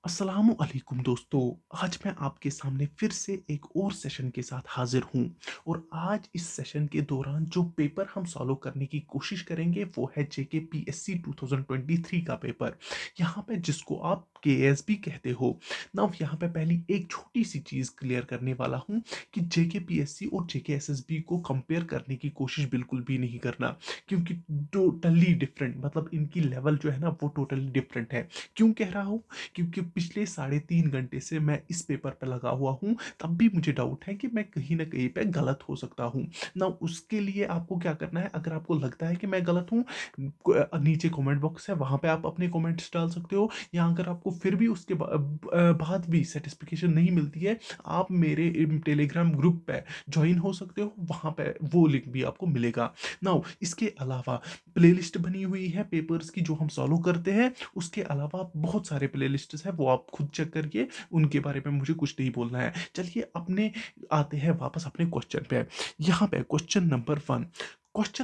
अस्सलामु अलैकुम दोस्तों। आज मैं आपके सामने फिर से एक और सेशन के साथ हाजिर हूँ और आज इस सेशन के दौरान जो पेपर हम सॉल्व करने की कोशिश करेंगे वो है जेके पीएससी 2023 का पेपर। यहाँ पे जिसको आप केएसबी कहते हो ना। यहाँ पे पहली एक छोटी सी चीज़ क्लियर करने वाला हूँ कि जेके पीएससी और जेके एसएसबी को कंपेयर करने की कोशिश बिल्कुल भी नहीं करना, क्योंकि टोटली डिफरेंट मतलब इनकी लेवल जो है ना वो टोटली डिफरेंट है। क्यों कह रहा हूँ? क्योंकि पिछले 3.5 घंटे से मैं इस पेपर पे लगा हुआ हूँ, तब भी मुझे डाउट है कि मैं कहीं ना कहीं पे गलत हो सकता हूँ ना। उसके लिए आपको क्या करना है, अगर आपको लगता है कि मैं गलत हूँ, नीचे कमेंट बॉक्स है, वहां पे आप अपने कमेंट्स डाल सकते हो। या अगर आपको फिर भी उसके बाद भी सेटिस्फिकेशन नहीं मिलती है, आप मेरे टेलीग्राम ग्रुप पे ज्वाइन हो सकते हो, वहां पे वो लिंक भी आपको मिलेगा ना। इसके अलावा प्लेलिस्ट बनी हुई है पेपर्स की जो हम सॉल्व करते हैं। उसके अलावा बहुत सारे प्लेलिस्ट्स हैं, वो आप खुद चेक करके, उनके बारे में मुझे कुछ नहीं बोलना है। चलिए अपने आते हैं वापस अपने क्वेश्चन पे। यहाँ पे क्वेश्चन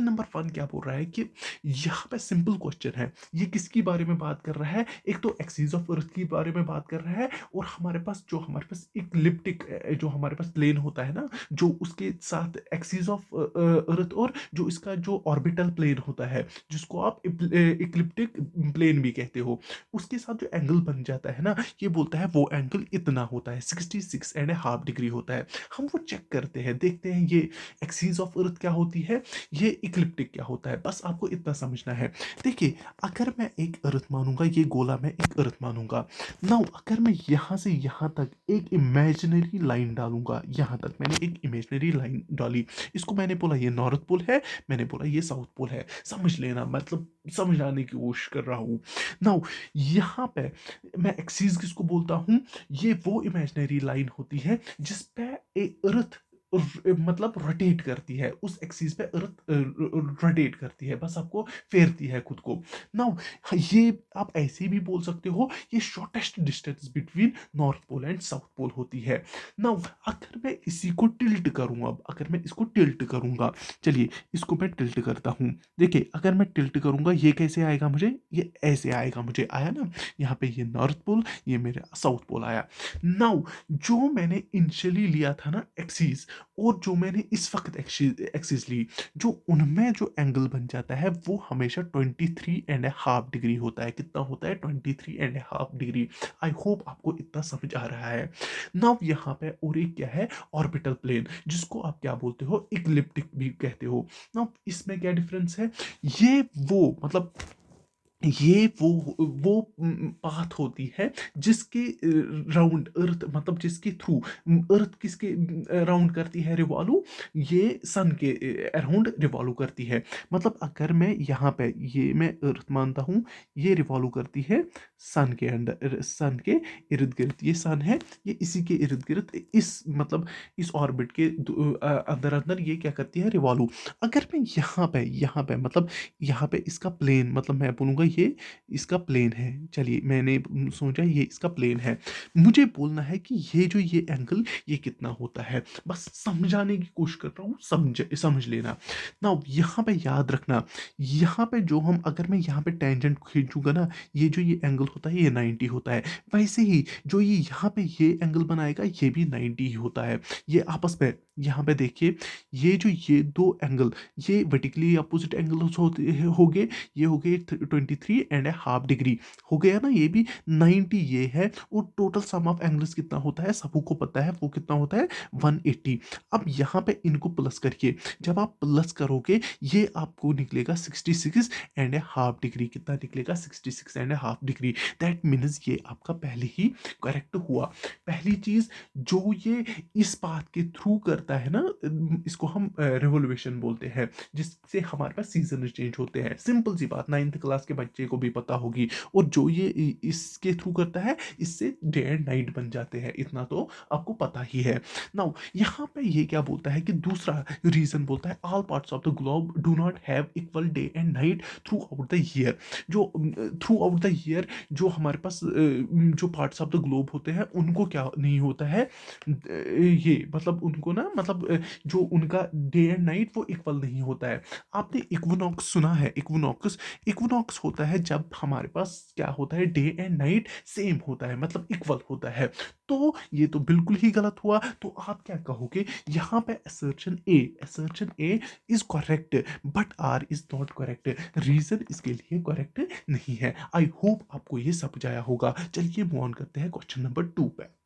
नंबर 1 क्या बोल रहा है कि यहाँ पे सिंपल क्वेश्चन है। ये किसकी बारे में बात कर रहा है? एक तो एक्सिस ऑफ अर्थ की बारे में बात कर रहा है, और हमारे पास इक्लिप्टिक जो हमारे पास प्लेन होता है ना, जो उसके साथ एक्सिस ऑफ अर्थ और जो इसका जो ऑर्बिटल प्लेन होता है, जिसको आप इक्लिप्टिक प्लेन भी कहते हो, उसके साथ जो एंगल बन जाता है ना, ये बोलता है वो एंगल इतना होता है, 66.5 डिग्री होता है। हम वो चेक करते हैं, देखते हैं ये एक्सिस ऑफ अर्थ क्या होती है, ये इक्लिप्टिक क्या होता है। बस आपको इतना समझना है। देखिए, अगर मैं एक अर्थ मानूंगा, ये गोला मैं एक अर्थ मानूंगा नाउ, अगर मैं यहाँ से यहाँ तक एक इमेजिनरी लाइन डालूंगा, यहाँ तक मैंने एक इमेजिनरी लाइन डाली, इसको मैंने बोला ये नॉर्थ पोल है, मैंने बोला ये साउथ पोल है। समझ लेना, मतलब समझाने की कोशिश कर रहा हूँ नाउ। यहाँ पे मैं एक्सिस किसको बोलता हूँ? ये वो इमेजिनरी लाइन होती है जिस पे ए अर्थ मतलब रोटेट करती है, उस एक्सिस पे अर्थ रोटेट करती है, बस आपको फेरती है खुद को नाउ। ये आप ऐसे भी बोल सकते हो, ये shortest distance between north pole and south pole होती है नाउ। अगर मैं इसी को टिल्ट करूँ, अब अगर मैं इसको टिल्ट करूंगा, चलिए इसको मैं टिल्ट करता हूँ। देखिए, अगर मैं टिल्ट करूंगा ये कैसे आएगा, मुझे ये ऐसे आएगा, मुझे आया ना। यहाँ पे ये नॉर्थ पोल, ये मेरा साउथ पोल आया नाउ। जो मैंने इनिशियली लिया था ना एक्सिस, और जो मैंने इस वक्त एक्सिस ली, जो उनमें जो एंगल बन जाता है वो हमेशा 23.5 डिग्री होता है। कितना होता है? 23.5 डिग्री। आई होप आपको इतना समझ आ रहा है नाउ। यहाँ पे और एक क्या है? ऑर्बिटल प्लेन, जिसको आप क्या बोलते हो? इक्लिप्टिक भी कहते हो नाउ। इसमें क्या डिफरेंस है? ये वो मतलब ये वो पाथ होती है जिसके राउंड अर्थ, मतलब जिसके थ्रू अर्थ किसके राउंड करती है, रिवॉल्व, ये सन के अराउंड रिवॉल्व करती है। मतलब अगर मैं यहाँ पे ये मैं अर्थ मानता हूँ, ये रिवॉल्व करती है सन के अंडर, सन के इर्द गिर्द। ये सन है, ये इसी के इर्द गिर्द, इस मतलब इस ऑर्बिट के अंदर अंदर ये क्या करती है? रिवॉल्व। अगर मैं यहाँ पे मतलब यहाँ पे इसका प्लेन, मतलब मैं बोलूँगा ये इसका प्लेन है। चलिए, मैंने सोचा ये इसका प्लेन है। मुझे बोलना है कि ये एंगल ये कितना होता है। बस समझाने की कोशिश कर रहा हूँ, समझ लेना ना। यहाँ पे याद रखना, यहाँ पे जो हम, अगर मैं यहाँ पे टेंजेंट खींचूंगा ना, ये एंगल होता है, ये 90 होता है। वैसे ही जो ये यहाँ पे ये एंगल बनाएगा, ये भी 90 ही होता है। ये आपस में, यहाँ पे देखिए, ये दो एंगल, ये वर्टिकली अपोजिट एंगल्स होते हो गए। ये हो गए 23.5 डिग्री हो गया ना, ये भी 90 ये है। और टोटल सम ऑफ एंगल्स कितना होता है सबको पता है, वो कितना होता है? 180। अब यहाँ पे इनको प्लस करिए, जब आप प्लस करोगे ये आपको निकलेगा 66.5 डिग्री। कितना निकलेगा? 66.5 डिग्री। दैट मीन्स ये आपका पहले ही करेक्ट हुआ। पहली चीज, जो ये इस बात के थ्रू करता है ना, इसको हम रेवोल्यूशन बोलते हैं, जिससे हमारे पास सीजन चेंज होते हैं। सिंपल सी बात, 9th क्लास के बच्चे को भी पता होगी। और जो ये इसके थ्रू करता है, इससे डे एंड नाइट बन जाते हैं, इतना तो आपको पता ही है नाउ। यहाँ पे ये क्या बोलता है कि दूसरा रीजन बोलता है, all parts of the globe do not have equal day and night through out the year. जो थ्रू आउट द ईयर जो हमारे पास जो पार्ट्स ऑफ द ग्लोब होते हैं, उनको क्या नहीं होता है, ये मतलब उनको ना ना, मतलब जो उनका डे एंड नाइट वो इक्वल नहीं होता है। आपने इक्विनॉक्स सुना है? इक्विनॉक्स, इक्विनॉक्स होता है जब हमारे पास क्या होता है, डे एंड नाइट सेम होता है, मतलब इक्वल होता है। तो ये तो बिल्कुल ही गलत हुआ। तो आप क्या कहोगे यहाँ पे? Assertion A is correct, but R is not correct. Reason इसके लिए करेक्ट नहीं है। आई होप आपको ये समझ आया होगा। चलिए मूव ऑन करते हैं क्वेश्चन नंबर 2 पे।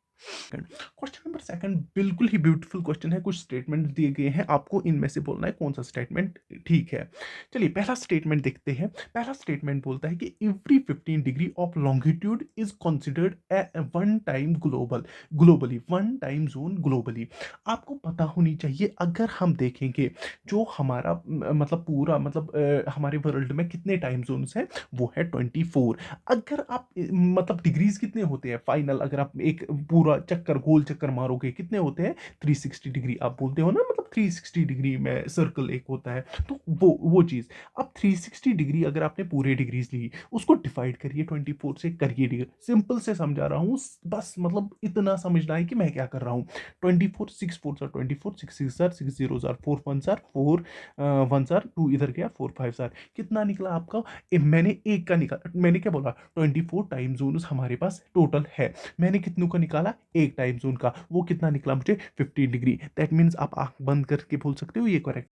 क्वेश्चन नंबर सेकंड बिल्कुल ही ब्यूटीफुल क्वेश्चन है। कुछ स्टेटमेंट दिए गए हैं, आपको इनमें से बोलना है कौन सा स्टेटमेंट ठीक है। चलिए पहला स्टेटमेंट देखते हैं। पहला स्टेटमेंट बोलता है कि every 15 degree of longitude is considered a one time globally, one time zone globally. आपको पता होनी चाहिए, अगर हम देखेंगे जो हमारा मतलब पूरा मतलब हमारे वर्ल्ड में कितने टाइम जोन्स हैं, वो है 24। अगर आप मतलब डिग्रीज कितने होते हैं फाइनल, अगर आप एक पूरा चक्कर गोल चक्कर मारोगे कितने होते हैं? 360 डिग्री आप बोलते हो ना, मतलब 360 डिग्री में सर्कल एक होता है। तो वो चीज। अब 360 डिग्री अगर आपने पूरे डिग्रीज ली, उसको डिवाइड करिए 24 से, करिए डिग्री। सिंपल से समझा रहा हूँ, बस मतलब इतना समझना है कि मैं क्या कर रहा हूँ। 24, 6 4 sir 24, 6 6 sir 6 0 sir 4 1 sir 4 1 sir 2 इधर गया 4 5 सर। कितना निकला आपका? मैंने एक का निकाला, मैंने क्या बोला, 24 टाइम जोन हमारे पास टोटल है। मैंने कितनों का निकाला? एक टाइम जोन का। वो कितना निकला मुझे? 15 डिग्री। दैट मीन्स आप आंख बंद करके बोल सकते हो ये करेक्ट,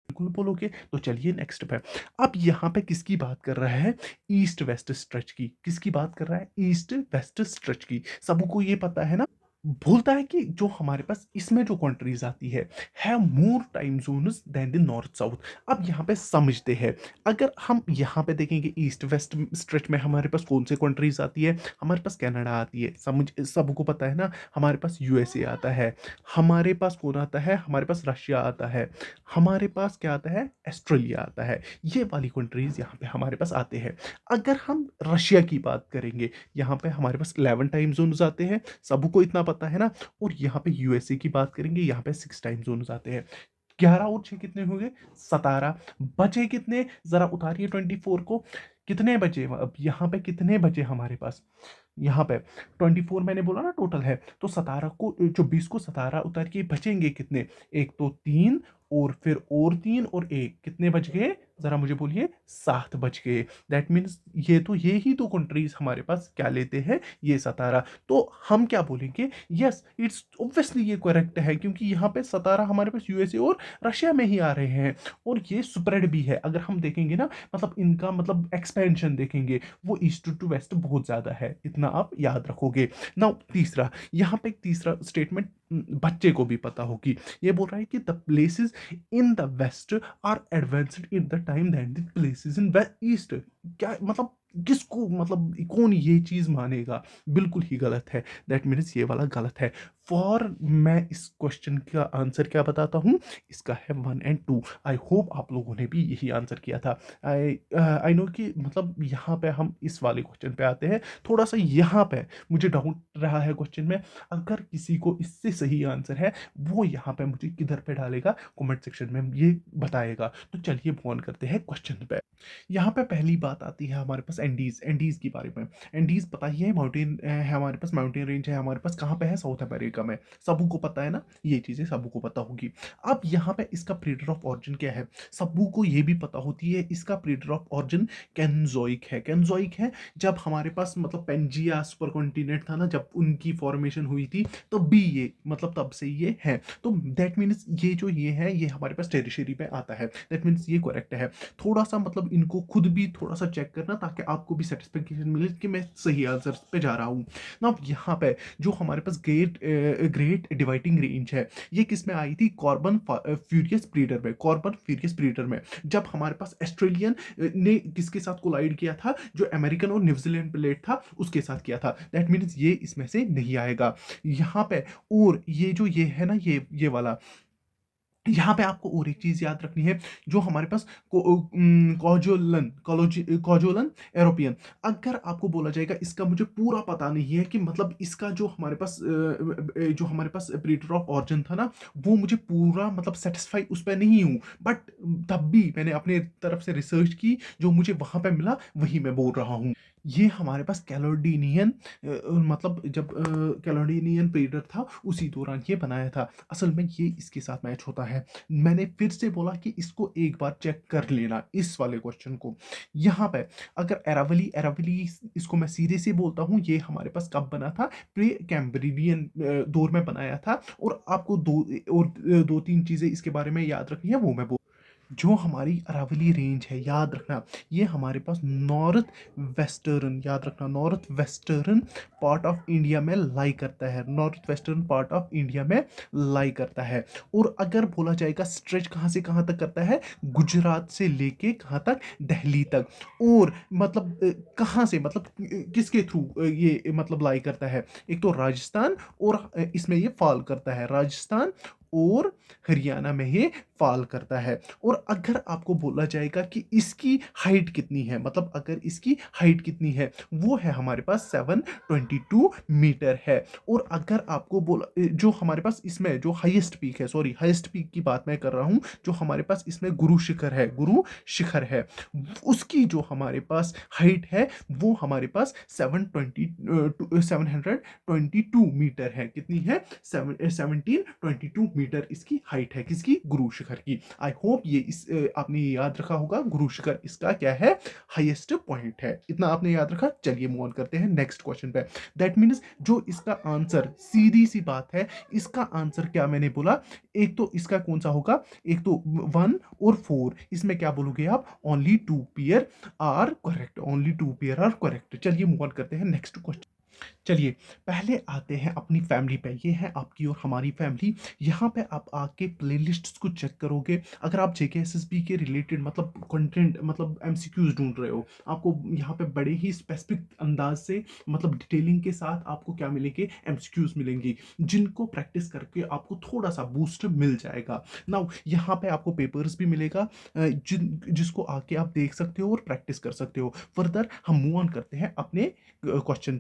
बिल्कुल बोलोगे। तो चलिए नेक्स्ट पे। अब यहाँ पे किसकी बात कर रहा है? ईस्ट वेस्ट स्ट्रेच की। किसकी बात कर रहा है? ईस्ट वेस्ट स्ट्रेच की। सबको ये पता है ना। बोलता है कि जो हमारे पास इसमें जो कंट्रीज आती है more time zones than the north south. अब यहाँ पे समझते हैं। अगर हम यहाँ पे देखेंगे ईस्ट वेस्ट स्ट्रेच में हमारे पास कौन से कंट्रीज आती है? हमारे पास कनाडा आती है, समझ सबको पता है ना। हमारे पास यूएसए आता है। हमारे पास कौन आता है? हमारे पास रशिया आता है। हमारे पास क्या आता है? ऑस्ट्रेलिया आता है। ये वाली कंट्रीज यहाँ पे हमारे पास आते हैं। अगर हम रशिया की बात करेंगे, यहाँ पे हमारे पास 11 टाइम जोन्स आते हैं, सबको इतना पता है ना। और यहाँ पे यूएसए की बात करेंगे, यहाँ पे 6 टाइम जोन्स आते हैं। 11 और 6 कितने हो गए? 17। बचे कितने? जरा उतारिए 24 को। कितने बचे? अब यहाँ पे कितने बचे हमारे पास? यहाँ पे 24 मैंने बोला ना टोटल है, तो 17 को 24 को 17 उतार के बचेंगे कितने? एक तो 3, और फिर और 3 और एक, कितने बच गए? जरा मुझे बोलिए। 7 बच गए। दैट मीन्स ये ही तो कंट्रीज हमारे पास क्या लेते हैं? ये 17। तो हम क्या बोलेंगे? यस, इट्स ऑब्वियसली ये करेक्ट है, क्योंकि यहाँ पे 17 हमारे पास यूएसए और रशिया में ही आ रहे हैं। और ये स्प्रेड भी है, अगर हम देखेंगे ना, मतलब इनका मतलब एक्सपेंशन देखेंगे, वो ईस्ट टू वेस्ट बहुत ज्यादा है, इतना आप याद रखोगे। नाउ तीसरा, यहाँ पे एक तीसरा स्टेटमेंट बच्चे को भी पता होगी। ये बोल रहा है कि the places in the west are advanced in the time than the places in east. क्या मतलब, किसको मतलब कौन ये चीज मानेगा? बिल्कुल ही गलत है। दैट मीन्स ये वाला गलत है। फॉर मैं इस क्वेश्चन का आंसर क्या बताता हूँ, इसका है 1 एंड 2। आई होप आप लोगों ने भी यही आंसर किया था। आई नो कि मतलब यहाँ पे हम इस वाले क्वेश्चन पे आते हैं। थोड़ा सा यहाँ पे मुझे डाउट रहा है क्वेश्चन में। अगर किसी को इससे सही आंसर है, वो यहाँ पे मुझे किधर पे डालेगा, कमेंट सेक्शन में ये बताएगा। तो चलिए फोन करते हैं क्वेश्चन पे। यहाँ पे पहली बात आती है हमारे पास एंडीज। एंडीज के बारे में। एंडीज पता ही है, माउंटेन है हमारे पास, माउंटेन रेंज है हमारे पास। कहाँ पे है? साउथ अमेरिका में। सबको पता है ना, ये चीजें सबको पता होगी। अब यहाँ पे इसका पीरियड ऑफ ऑरिजिन क्या है? सबको ये भी पता होती है, इसका पीरियड ऑफ ऑरिजिन कैनजोइक है। कैनजोइक है जब हमारे पास मतलब पेंजिया सुपर कॉन्टिनेंट था ना, जब उनकी फॉर्मेशन हुई थी, तब भी ये मतलब तब से ये है। तो दैट मीन्स ये जो ये है, ये हमारे पास टेरिटरी पे आता है। दैट मीन्स ये करेक्ट है। थोड़ा सा मतलब इनको खुद भी थोड़ा सा चेक करना, ताकि आपको भी सेटिस्फेक्शन मिले कि मैं सही आंसर पे जा रहा हूँ ना। यहाँ पे जो हमारे पास ग्रेट डिवाइडिंग रेंज है, ये किस में आई थी? कॉर्बन फ्यूरियस पीरियड में। कॉर्बन फ्यूरियस पीरियड में जब हमारे पास ऑस्ट्रेलियन ने किसके साथ कोलाइड किया था? जो अमेरिकन और न्यूजीलैंड प्लेट था उसके साथ किया था। दैट मीन्स ये इसमें से नहीं आएगा यहाँ पे। और ये जो ये है ना, ये वाला, यहाँ पे आपको और एक चीज याद रखनी है। जो हमारे पास कॉजोलन एरोपियन। अगर आपको बोला जाएगा, इसका मुझे पूरा पता नहीं है कि मतलब इसका जो हमारे पास पीरियड ऑफ ऑरिजिन था ना, वो मुझे पूरा मतलब सेटिस्फाई उस पर नहीं हूँ। बट तब भी मैंने अपने तरफ से रिसर्च की, जो मुझे वहां पे मिला वही मैं बोल रहा हूँ। ये हमारे पास कैलेडोनियन मतलब जब कैलेडोनियन पीरियड था उसी दौरान ये बनाया था। असल में ये इसके साथ मैच होता है। मैंने फिर से बोला कि इसको एक बार चेक कर लेना इस वाले क्वेश्चन को। यहाँ पे अगर अरावली अरावली इसको मैं सीधे से बोलता हूँ, ये हमारे पास कब बना था? प्री कैम्ब्रियन दौर में बनाया था। और आपको दो तीन चीजें इसके बारे में याद रखनी है, वो मैं जो हमारी अरावली रेंज है, याद रखना, ये हमारे पास नॉर्थ वेस्टर्न, याद रखना, north western part of India में लाई करता है, north western part of India में लाई करता है। और अगर बोला जाएगा स्ट्रेच कहाँ से कहाँ तक करता है, गुजरात से लेके कहाँ तक, दिल्ली तक। और मतलब कहाँ से, मतलब किसके थ्रू ये मतलब लाई करता है? एक तो राजस्थान, और इसमें ये फॉल करता है, राजस्थान और हरियाणा में ये फॉल करता है। और अगर आपको बोला जाएगा कि इसकी हाइट कितनी है, मतलब अगर इसकी हाइट कितनी है, वो है हमारे पास 722 मीटर है। और अगर आपको बोला जो हमारे पास इसमें जो हाईएस्ट पीक है, सॉरी हाईएस्ट पीक की बात मैं कर रहा हूं, जो हमारे पास इसमें गुरु शिखर है, गुरु शिखर है, उसकी जो हमारे पास हाइट है वो हमारे पास 722 मीटर है। कितनी है? 1722 मीटर इसकी हाइट है, किसकी? गुरु शिखर की। आई होप ये आपने ये याद रखा होगा, गुरु शिखर इसका क्या है? हाईएस्ट पॉइंट है। इतना आपने याद रखा। चलिए मूव ऑन करते हैं नेक्स्ट क्वेश्चन पे। दैट मीन्स जो इसका आंसर, सीधी सी बात है, इसका आंसर क्या मैंने बोला, एक तो इसका कौन सा होगा, एक तो 1 और 4, इसमें क्या बोलोगे आप? Only 2 pair are correct, only 2 pair are correct. चलिए मूव ऑन करते हैं नेक्स्ट क्वेश्चन। चलिए पहले आते हैं अपनी फैमिली पे। ये है आपकी और हमारी फैमिली। यहाँ पे आप आके प्लेलिस्ट्स को चेक करोगे। अगर आप जेकेएसएसबी के रिलेटेड मतलब कंटेंट, मतलब एमसीक्यूज ढूंढ रहे हो, आपको यहाँ पे बड़े ही स्पेसिफिक अंदाज से, मतलब डिटेलिंग के साथ आपको क्या मिलेंगे? एमसीक्यूज मिलेंगी, जिनको प्रैक्टिस करके आपको थोड़ा सा बूस्ट मिल जाएगा। नाउ यहाँ पे आपको पेपर्स भी मिलेगा, जिसको आके आप देख सकते हो और प्रैक्टिस कर सकते हो। फर्दर हम मूव ऑन करते हैं अपने क्वेश्चन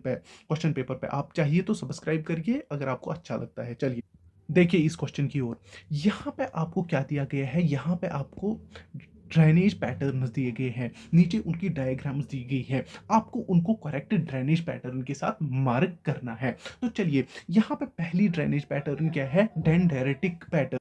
पेपर पे। आप चाहिए तो सब्सक्राइब करिए अगर आपको अच्छा लगता है। चलिए देखिए इस क्वेश्चन की ओर। यहाँ पे आपको क्या दिया गया है? यहाँ पे आपको ड्रेनेज पैटर्न्स दिए गए हैं, नीचे उनकी डायग्राम्स दी गई है, आपको उनको करेक्ट ड्रेनेज पैटर्न के साथ मार्क करना है। तो चलिए यहाँ पे पहली ड्रेनेज पैटर्न क्या है? डेंडेरेटिक पैटर्न।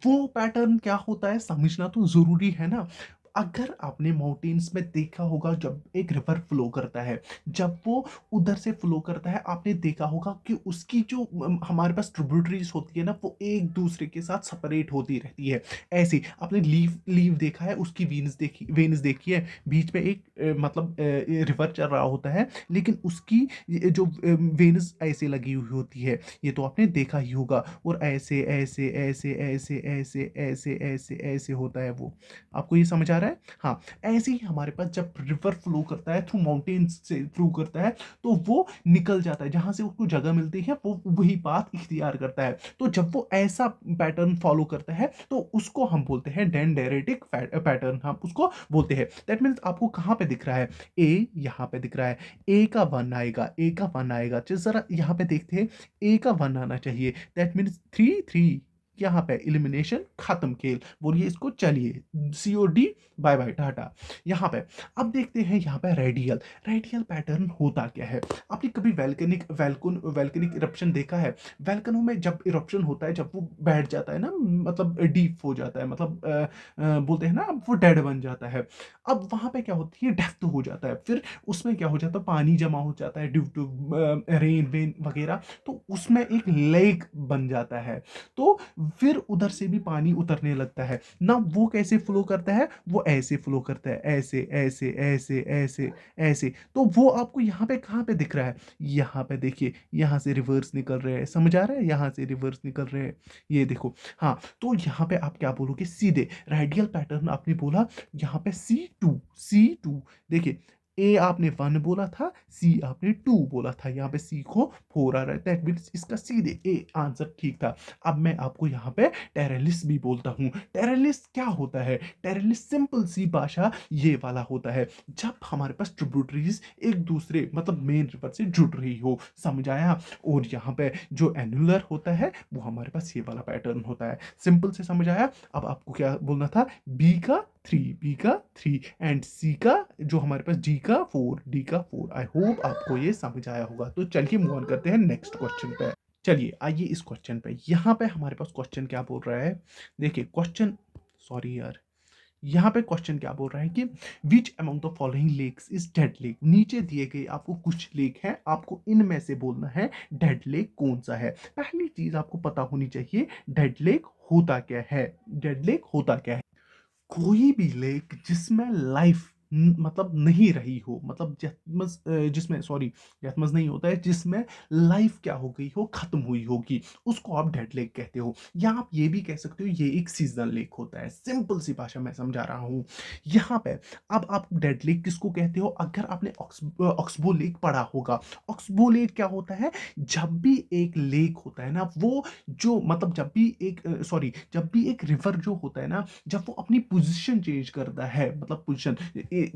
वो पैटर्न क्या होता है समझना तो जरूरी है ना। अगर आपने माउंटेन्स में देखा होगा, जब एक रिवर फ्लो करता है, जब वो उधर से फ्लो करता है, आपने देखा होगा कि उसकी जो हमारे पास ट्रिब्यूटरीज होती है ना, वो एक दूसरे के साथ सेपरेट होती रहती है। ऐसे आपने लीव लीव देखा है, उसकी वेन्स देखी है, बीच में एक मतलब रिवर चल रहा होता है, लेकिन उसकी जो वेन्स ऐसे लगी हुई होती है, ये तो आपने देखा ही होगा। और ऐसे ऐसे ऐसे ऐसे ऐसे ऐसे ऐसे ऐसे होता है वो। आपको ये समझ आ रहा है? हाँ। ऐसे ही हमारे पास जब रिवर फ्लो करता है, थ्रू माउंटेन्स से फ्लो करता है, तो वो निकल जाता है, जहां से उसको जगह मिलती है वो वही पाथ इख्तियार करता है। तो जब वो ऐसा पैटर्न फॉलो करता है तो उसको हम बोलते हैं डेंडेरेटिक पैटर्न, हम उसको बोलते हैं। दैट मीन्स आपको कहाँ पे दिख रहा है? ए यहाँ पे दिख रहा है, ए का 1 आएगा, ए का 1 आएगा। चल जरा यहाँ पे देखते हैं, ए का 1 आना चाहिए। दैट मीन्स 3 3, यहाँ पे इलिमिनेशन खत्म, खेल। बोलिए इसको, चलिए COD, बाय बाय टाटा। यहाँ पे अब देखते हैं, यहाँ पे रेडियल रेडियल पैटर्न होता क्या है? आपने कभी वैल्कनिक इरप्शन देखा है? वैल्कनो में जब इरप्शन होता है, जब वो बैठ जाता है ना, मतलब डीप हो जाता है, मतलब बोलते हैं ना, अब वो डेड बन जाता है। अब वहां पे क्या होती है? डेप्थ हो जाता है, फिर उसमें क्या हो जाता है? पानी जमा हो जाता है ड्यू टू रेन वेन वगैरह, तो उसमें एक लेक बन जाता है। तो फिर उधर से भी पानी उतरने लगता है ना। वो कैसे फ्लो करता है? वो ऐसे फ्लो करता है, ऐसे ऐसे ऐसे ऐसे ऐसे। तो वो आपको यहाँ पे कहाँ पे दिख रहा है? यहाँ पे देखिए, यहाँ से रिवर्स निकल रहे हैं, समझ आ रहा है? यहाँ से रिवर्स निकल रहे हैं, ये देखो। हाँ, तो यहाँ पे आप क्या बोलोगे? सीधे रेडियल पैटर्न आपने बोला, यहाँ पे C2 देखिए, ए आपने 1 बोला था, सी आपने 2 बोला था, यहाँ पे सी को 4 आ रहा है। दैट मीन्स इसका सीधे ए आंसर ठीक था। अब मैं आपको यहाँ पे टेरेलिस भी बोलता हूँ। टेरेलिस क्या होता है? टेरेलिस सिंपल सी भाषा ये वाला होता है, जब हमारे पास ट्रिब्यूटरीज एक दूसरे मतलब मेन रिवर से जुड़ रही हो, समझ आया? और यहाँ पे जो एनुलर होता है वो हमारे पास ये वाला पैटर्न होता है। सिंपल से समझ आया? अब आपको क्या बोलना था? बी का 3, बी का 3 एंड सी का जो हमारे पास डी का 4, डी का 4। आई होप आपको ये समझ आया होगा। तो चलिए मूव ऑन करते हैं नेक्स्ट क्वेश्चन पे। चलिए आइए इस क्वेश्चन पे। यहाँ पे हमारे पास क्वेश्चन क्या बोल रहा है, देखिए क्वेश्चन, सॉरी यार, यहाँ पे क्वेश्चन क्या बोल रहा है कि which among the following lakes is dead lake. नीचे दिए गए आपको कुछ लेक हैं, आपको इनमें से बोलना है डेड लेक कौन सा है। पहली चीज आपको पता होनी चाहिए डेड लेक होता क्या है। डेड लेक होता क्या है, कोई भी लेक जिसमें लाइफ मतलब नहीं रही हो, मतलब जिसमें सॉरी जैथमस नहीं होता है, जिसमें लाइफ क्या हो गई हो, खत्म हुई होगी, उसको आप डेड लेक कहते हो। या आप ये भी कह सकते हो ये एक सीजनल लेक होता है। सिंपल सी भाषा में समझा रहा हूँ यहाँ पे। अब आप डेड लेक किसको कहते हो, अगर आपने ऑक्सबो लेक पढ़ा होगा। ऑक्सबो लेक क्या होता है, जब भी एक लेक होता है ना, वो जो मतलब जब भी एक सॉरी जब भी एक रिवर जो होता है ना, जब वो अपनी पोजीशन चेंज करता है, मतलब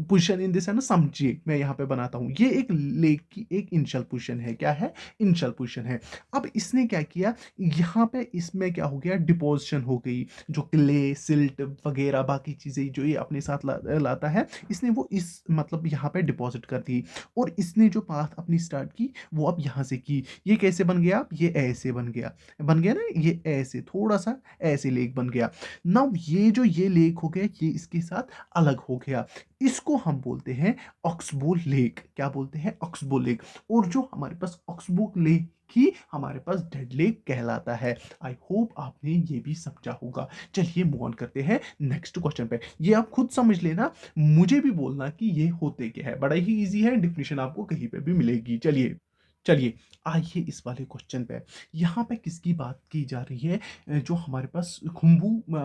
पोजीशन इन दिस है ना, समझिए मैं यहाँ पे बनाता हूँ, ये एक लेक की एक इनिशियल पोजीशन है। क्या है, इनिशियल पोजीशन है। अब इसने क्या किया, यहाँ पे इसमें क्या हो गया, डिपोजिशन हो गई, जो क्ले सिल्ट वगैरह बाकी चीजें जो ये अपने साथ लाता है, इसने वो इस मतलब यहाँ पे डिपॉजिट कर दी। और इसने जो पाथ अपनी स्टार्ट की वो अब यहाँ से की। ये कैसे बन गया, ये ऐसे बन गया, बन गया ना, ये ऐसे थोड़ा सा ऐसे लेक बन गया। नाउ ये जो ये लेक हो गया, ये इसके साथ अलग हो गया, इसको हम बोलते हैं ऑक्सबो लेक। क्या बोलते हैं, ऑक्सबो लेक। और जो हमारे पास ऑक्सबो लेक ही हमारे पास डेड लेक कहलाता है। आई होप आपने ये भी समझा होगा। चलिए मूव ऑन करते हैं नेक्स्ट क्वेश्चन पे। ये आप खुद समझ लेना, मुझे भी बोलना कि ये होते क्या है, बड़ा ही इजी है, डेफिनेशन आपको कहीं पे भी मिलेगी। चलिए चलिए आइए इस वाले क्वेश्चन पे। यहाँ पे किसकी बात की जा रही है, जो हमारे पास खुम्बू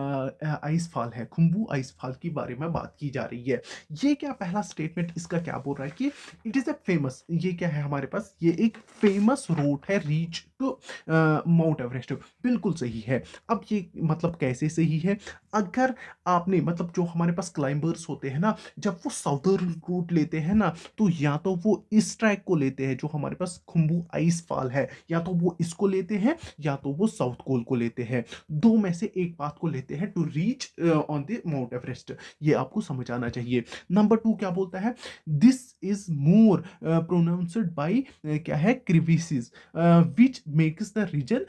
आइस फॉल है, खुम्बू आइस फॉल के बारे में बात की जा रही है। ये क्या पहला स्टेटमेंट इसका क्या बोल रहा है कि इट इज ए फेमस, ये क्या है हमारे पास, ये एक फेमस रूट है रीच टू माउंट एवरेस्ट। बिल्कुल सही है। अब ये मतलब कैसे सही है, अगर आपने मतलब जो हमारे पास क्लाइंबर्स होते हैं ना, जब वो साउदर्न रूट लेते हैं ना, तो या तो वो इस ट्रैक को लेते हैं जो हमारे पास खुम्बू आइस फॉल है, या तो वो इसको लेते हैं, या तो वो साउथ पोल को लेते हैं। दो में से एक बात को लेते हैं to reach on the mount Everest. ये आपको समझ आना चाहिए। नंबर 2 क्या बोलता है, this is more pronounced by क्या है, crevices which makes the region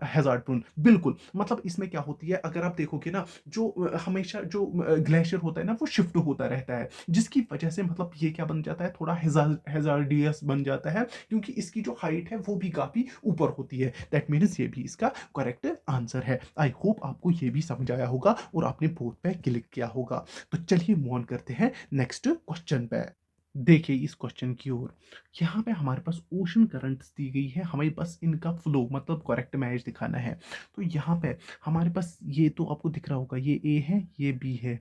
hazard prone. बिल्कुल, मतलब इसमें क्या होती है, अगर आप देखोगे ना, जो हमेशा जो ग्लेशियर होता है ना, वो शिफ्ट होता रहता है, जिसकी वजह से मतलब ये क्या बन जाता है, थोड़ा हैजार्डियस बन जाता है, क्योंकि इसकी जो हाइट है वो भी काफी ऊपर होती है। दैट मीन्स ये भी इसका करेक्ट आंसर है। आई होप आपको ये भी समझ आया होगा और आपने बोर्ड पे क्लिक किया होगा। तो चलिए मूव ऑन करते हैं नेक्स्ट क्वेश्चन पे। देखिए इस क्वेश्चन की ओर, यहाँ पे हमारे पास ओशन करंट्स दी गई है, हमें बस इनका फ्लो मतलब करेक्ट मैच दिखाना है। तो यहाँ पे हमारे पास ये तो आपको दिख रहा होगा, ये ए है, ये बी है,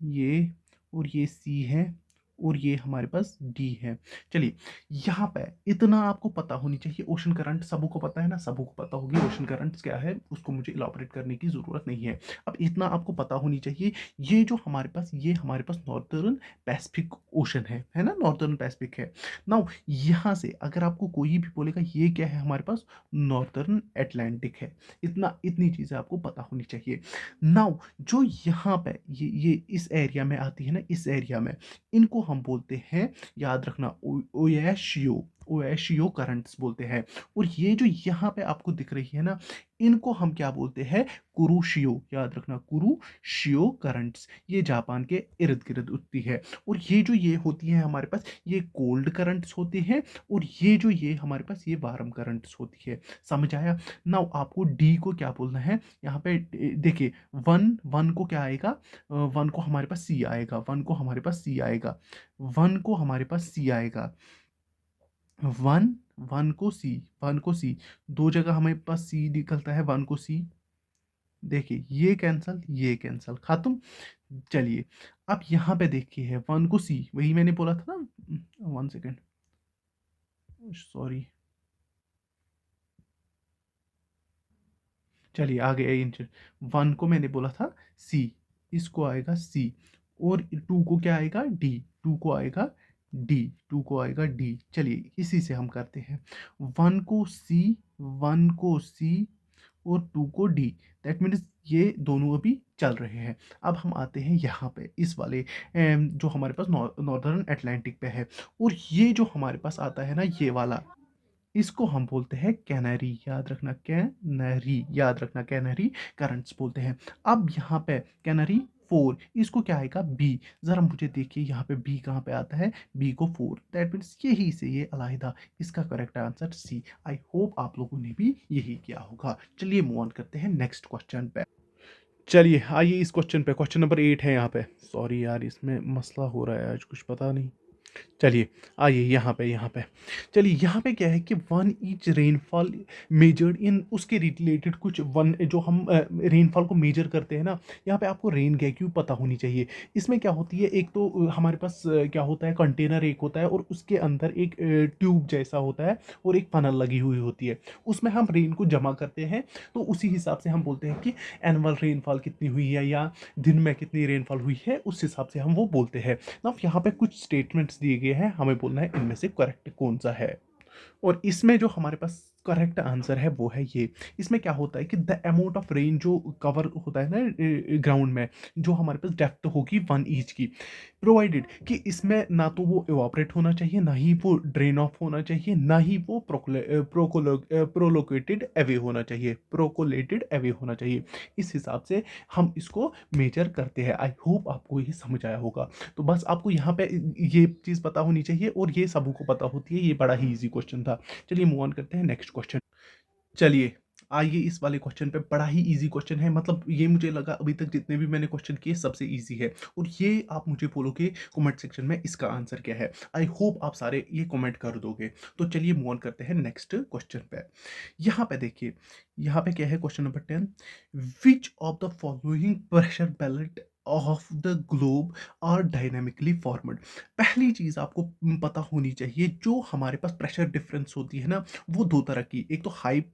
ये और ये सी है, और ये हमारे पास डी है। चलिए यहाँ पे इतना आपको पता होनी चाहिए, ओशन करंट सबको पता है ना, सबको पता होगी ओशन करंट्स क्या है, उसको मुझे इलाबोरेट करने की जरूरत नहीं है। अब इतना आपको पता होनी चाहिए, ये जो हमारे पास, ये हमारे पास नॉर्दर्न पैसिफिक ओशन है ना, नॉर्दर्न पैसिफिक है। नाउ यहाँ से अगर आपको कोई भी बोलेगा ये क्या है, हमारे पास नॉर्दर्न एटलांटिक है। इतना इतनी चीजें आपको पता होनी चाहिए। नाउ जो यहाँ पे ये इस एरिया में आती है ना, इस एरिया में इनको हम बोलते हैं, याद रखना, ओएशियो, ओएशियो करंट्स बोलते हैं। और ये जो यहाँ पे आपको दिख रही है ना, इनको हम क्या बोलते हैं, कुरुशियो, याद रखना, कुरुशियो करंट्स। ये जापान के इर्द गिर्द उठती है। और ये जो ये होती है हमारे पास, ये कोल्ड करंट्स होते हैं, और ये जो ये हमारे पास ये वार्म करंट्स होती है। समझ आया। नाउ आपको डी को क्या बोलना है, यहाँ पे देखिए, वन वन को क्या आएगा, वन को हमारे पास सी आएगा, वन को हमारे पास सी आएगा, वन को हमारे पास सी आएगा, वन वन को सी, वन को सी, दो जगह हमारे पास सी निकलता है, वन को सी। देखिए ये कैंसल, ये कैंसल, खत्म। चलिए अब यहाँ पे देखिए है वन को सी, वही मैंने बोला था ना, वन सेकेंड, सॉरी, चलिए आ गया इंच। वन को मैंने बोला था सी, इसको आएगा सी, और टू को क्या आएगा, डी, टू को आएगा डी, टू को आएगा डी। चलिए इसी से हम करते हैं, वन को सी, वन को सी, और 2 को डी। दैट मीन्स ये दोनों अभी चल रहे हैं। अब हम आते हैं यहाँ पे इस वाले जो हमारे पास नॉर्दर्न अटलांटिक पे है, और ये जो हमारे पास आता है ना ये वाला, इसको हम बोलते हैं कैनरी। याद रखना कैनरी, याद रखना कैनरी करंट्स बोलते हैं। अब यहाँ पे कैनरी 4, इसको क्या आएगा बी। जरा मुझे देखिए यहाँ पे बी कहाँ पे आता है, बी को 4, दैट मीन्स यही से ये अलहदा। इसका correct answer C. I hope आप लोगों ने भी यही किया होगा। चलिए मूव ऑन करते हैं नेक्स्ट क्वेश्चन पे। चलिए आइए इस क्वेश्चन पे, क्वेश्चन नंबर 8 है यहाँ पे। सॉरी यार, इसमें मसला हो रहा है आज, कुछ पता नहीं। चलिए आइए यहाँ पे चलिए यहाँ पे क्या है कि one each rainfall measured in, उसके रिलेटेड कुछ वन जो हम रेनफॉल को मेजर करते हैं ना, यहाँ पे आपको रेन वैल्यू पता होनी चाहिए। इसमें क्या होती है, एक तो हमारे पास क्या होता है, कंटेनर एक होता है और उसके अंदर एक ट्यूब जैसा होता है और एक फनल लगी हुई होती है, उसमें हम रेन को जमा करते हैं। तो उसी हिसाब से हम बोलते हैं कि एनुअल रेनफॉल कितनी हुई है या दिन में कितनी रेनफॉल हुई है, उस हिसाब से हम वो बोलते हैं ना। यहाँ पे कुछ स्टेटमेंट्स दिए गए हैं, हमें बोलना है इनमें से करेक्ट कौन सा है। और इसमें जो हमारे पास करेक्ट आंसर है वो है ये। इसमें क्या होता है कि द अमाउंट ऑफ रेन जो कवर होता है ना ग्राउंड में, जो हमारे पास डेप्थ होगी 1 इंच की, प्रोवाइडेड कि इसमें ना तो वो इवापरेट होना चाहिए, ना ही वो ड्रेन ऑफ होना चाहिए, ना ही वो प्रोलोकेटेड अवे होना चाहिए, प्रोकोलेटेड अवे होना चाहिए। इस हिसाब से हम इसको मेजर करते हैं। आई होप आपको ये समझ आया होगा। तो बस आपको यहाँ पे ये चीज़ पता होनी चाहिए और ये सबको को पता होती है। ये बड़ा ही इजी क्वेश्चन था। चलिए मूव ऑन करते हैं नेक्स्ट क्वेश्चन। चलिए आइए इस वाले क्वेश्चन पे, बड़ा ही इजी क्वेश्चन है, मतलब ये मुझे लगा अभी तक जितने भी मैंने क्वेश्चन किए सबसे इजी है। और ये आप मुझे बोलोगे कमेंट सेक्शन में इसका आंसर क्या है। आई होप आप सारे ये कमेंट कर दोगे। तो चलिए मूव ऑन करते हैं नेक्स्ट क्वेश्चन पे। यहाँ पे देखिए, यहाँ पे क्या है, question number 10, which of the following pressure belt of the globe are dynamically formed. पहली चीज आपको पता होनी चाहिए, जो हमारे पास प्रेशर डिफरेंस होती है ना, वो दो तरह की, एक तो हाई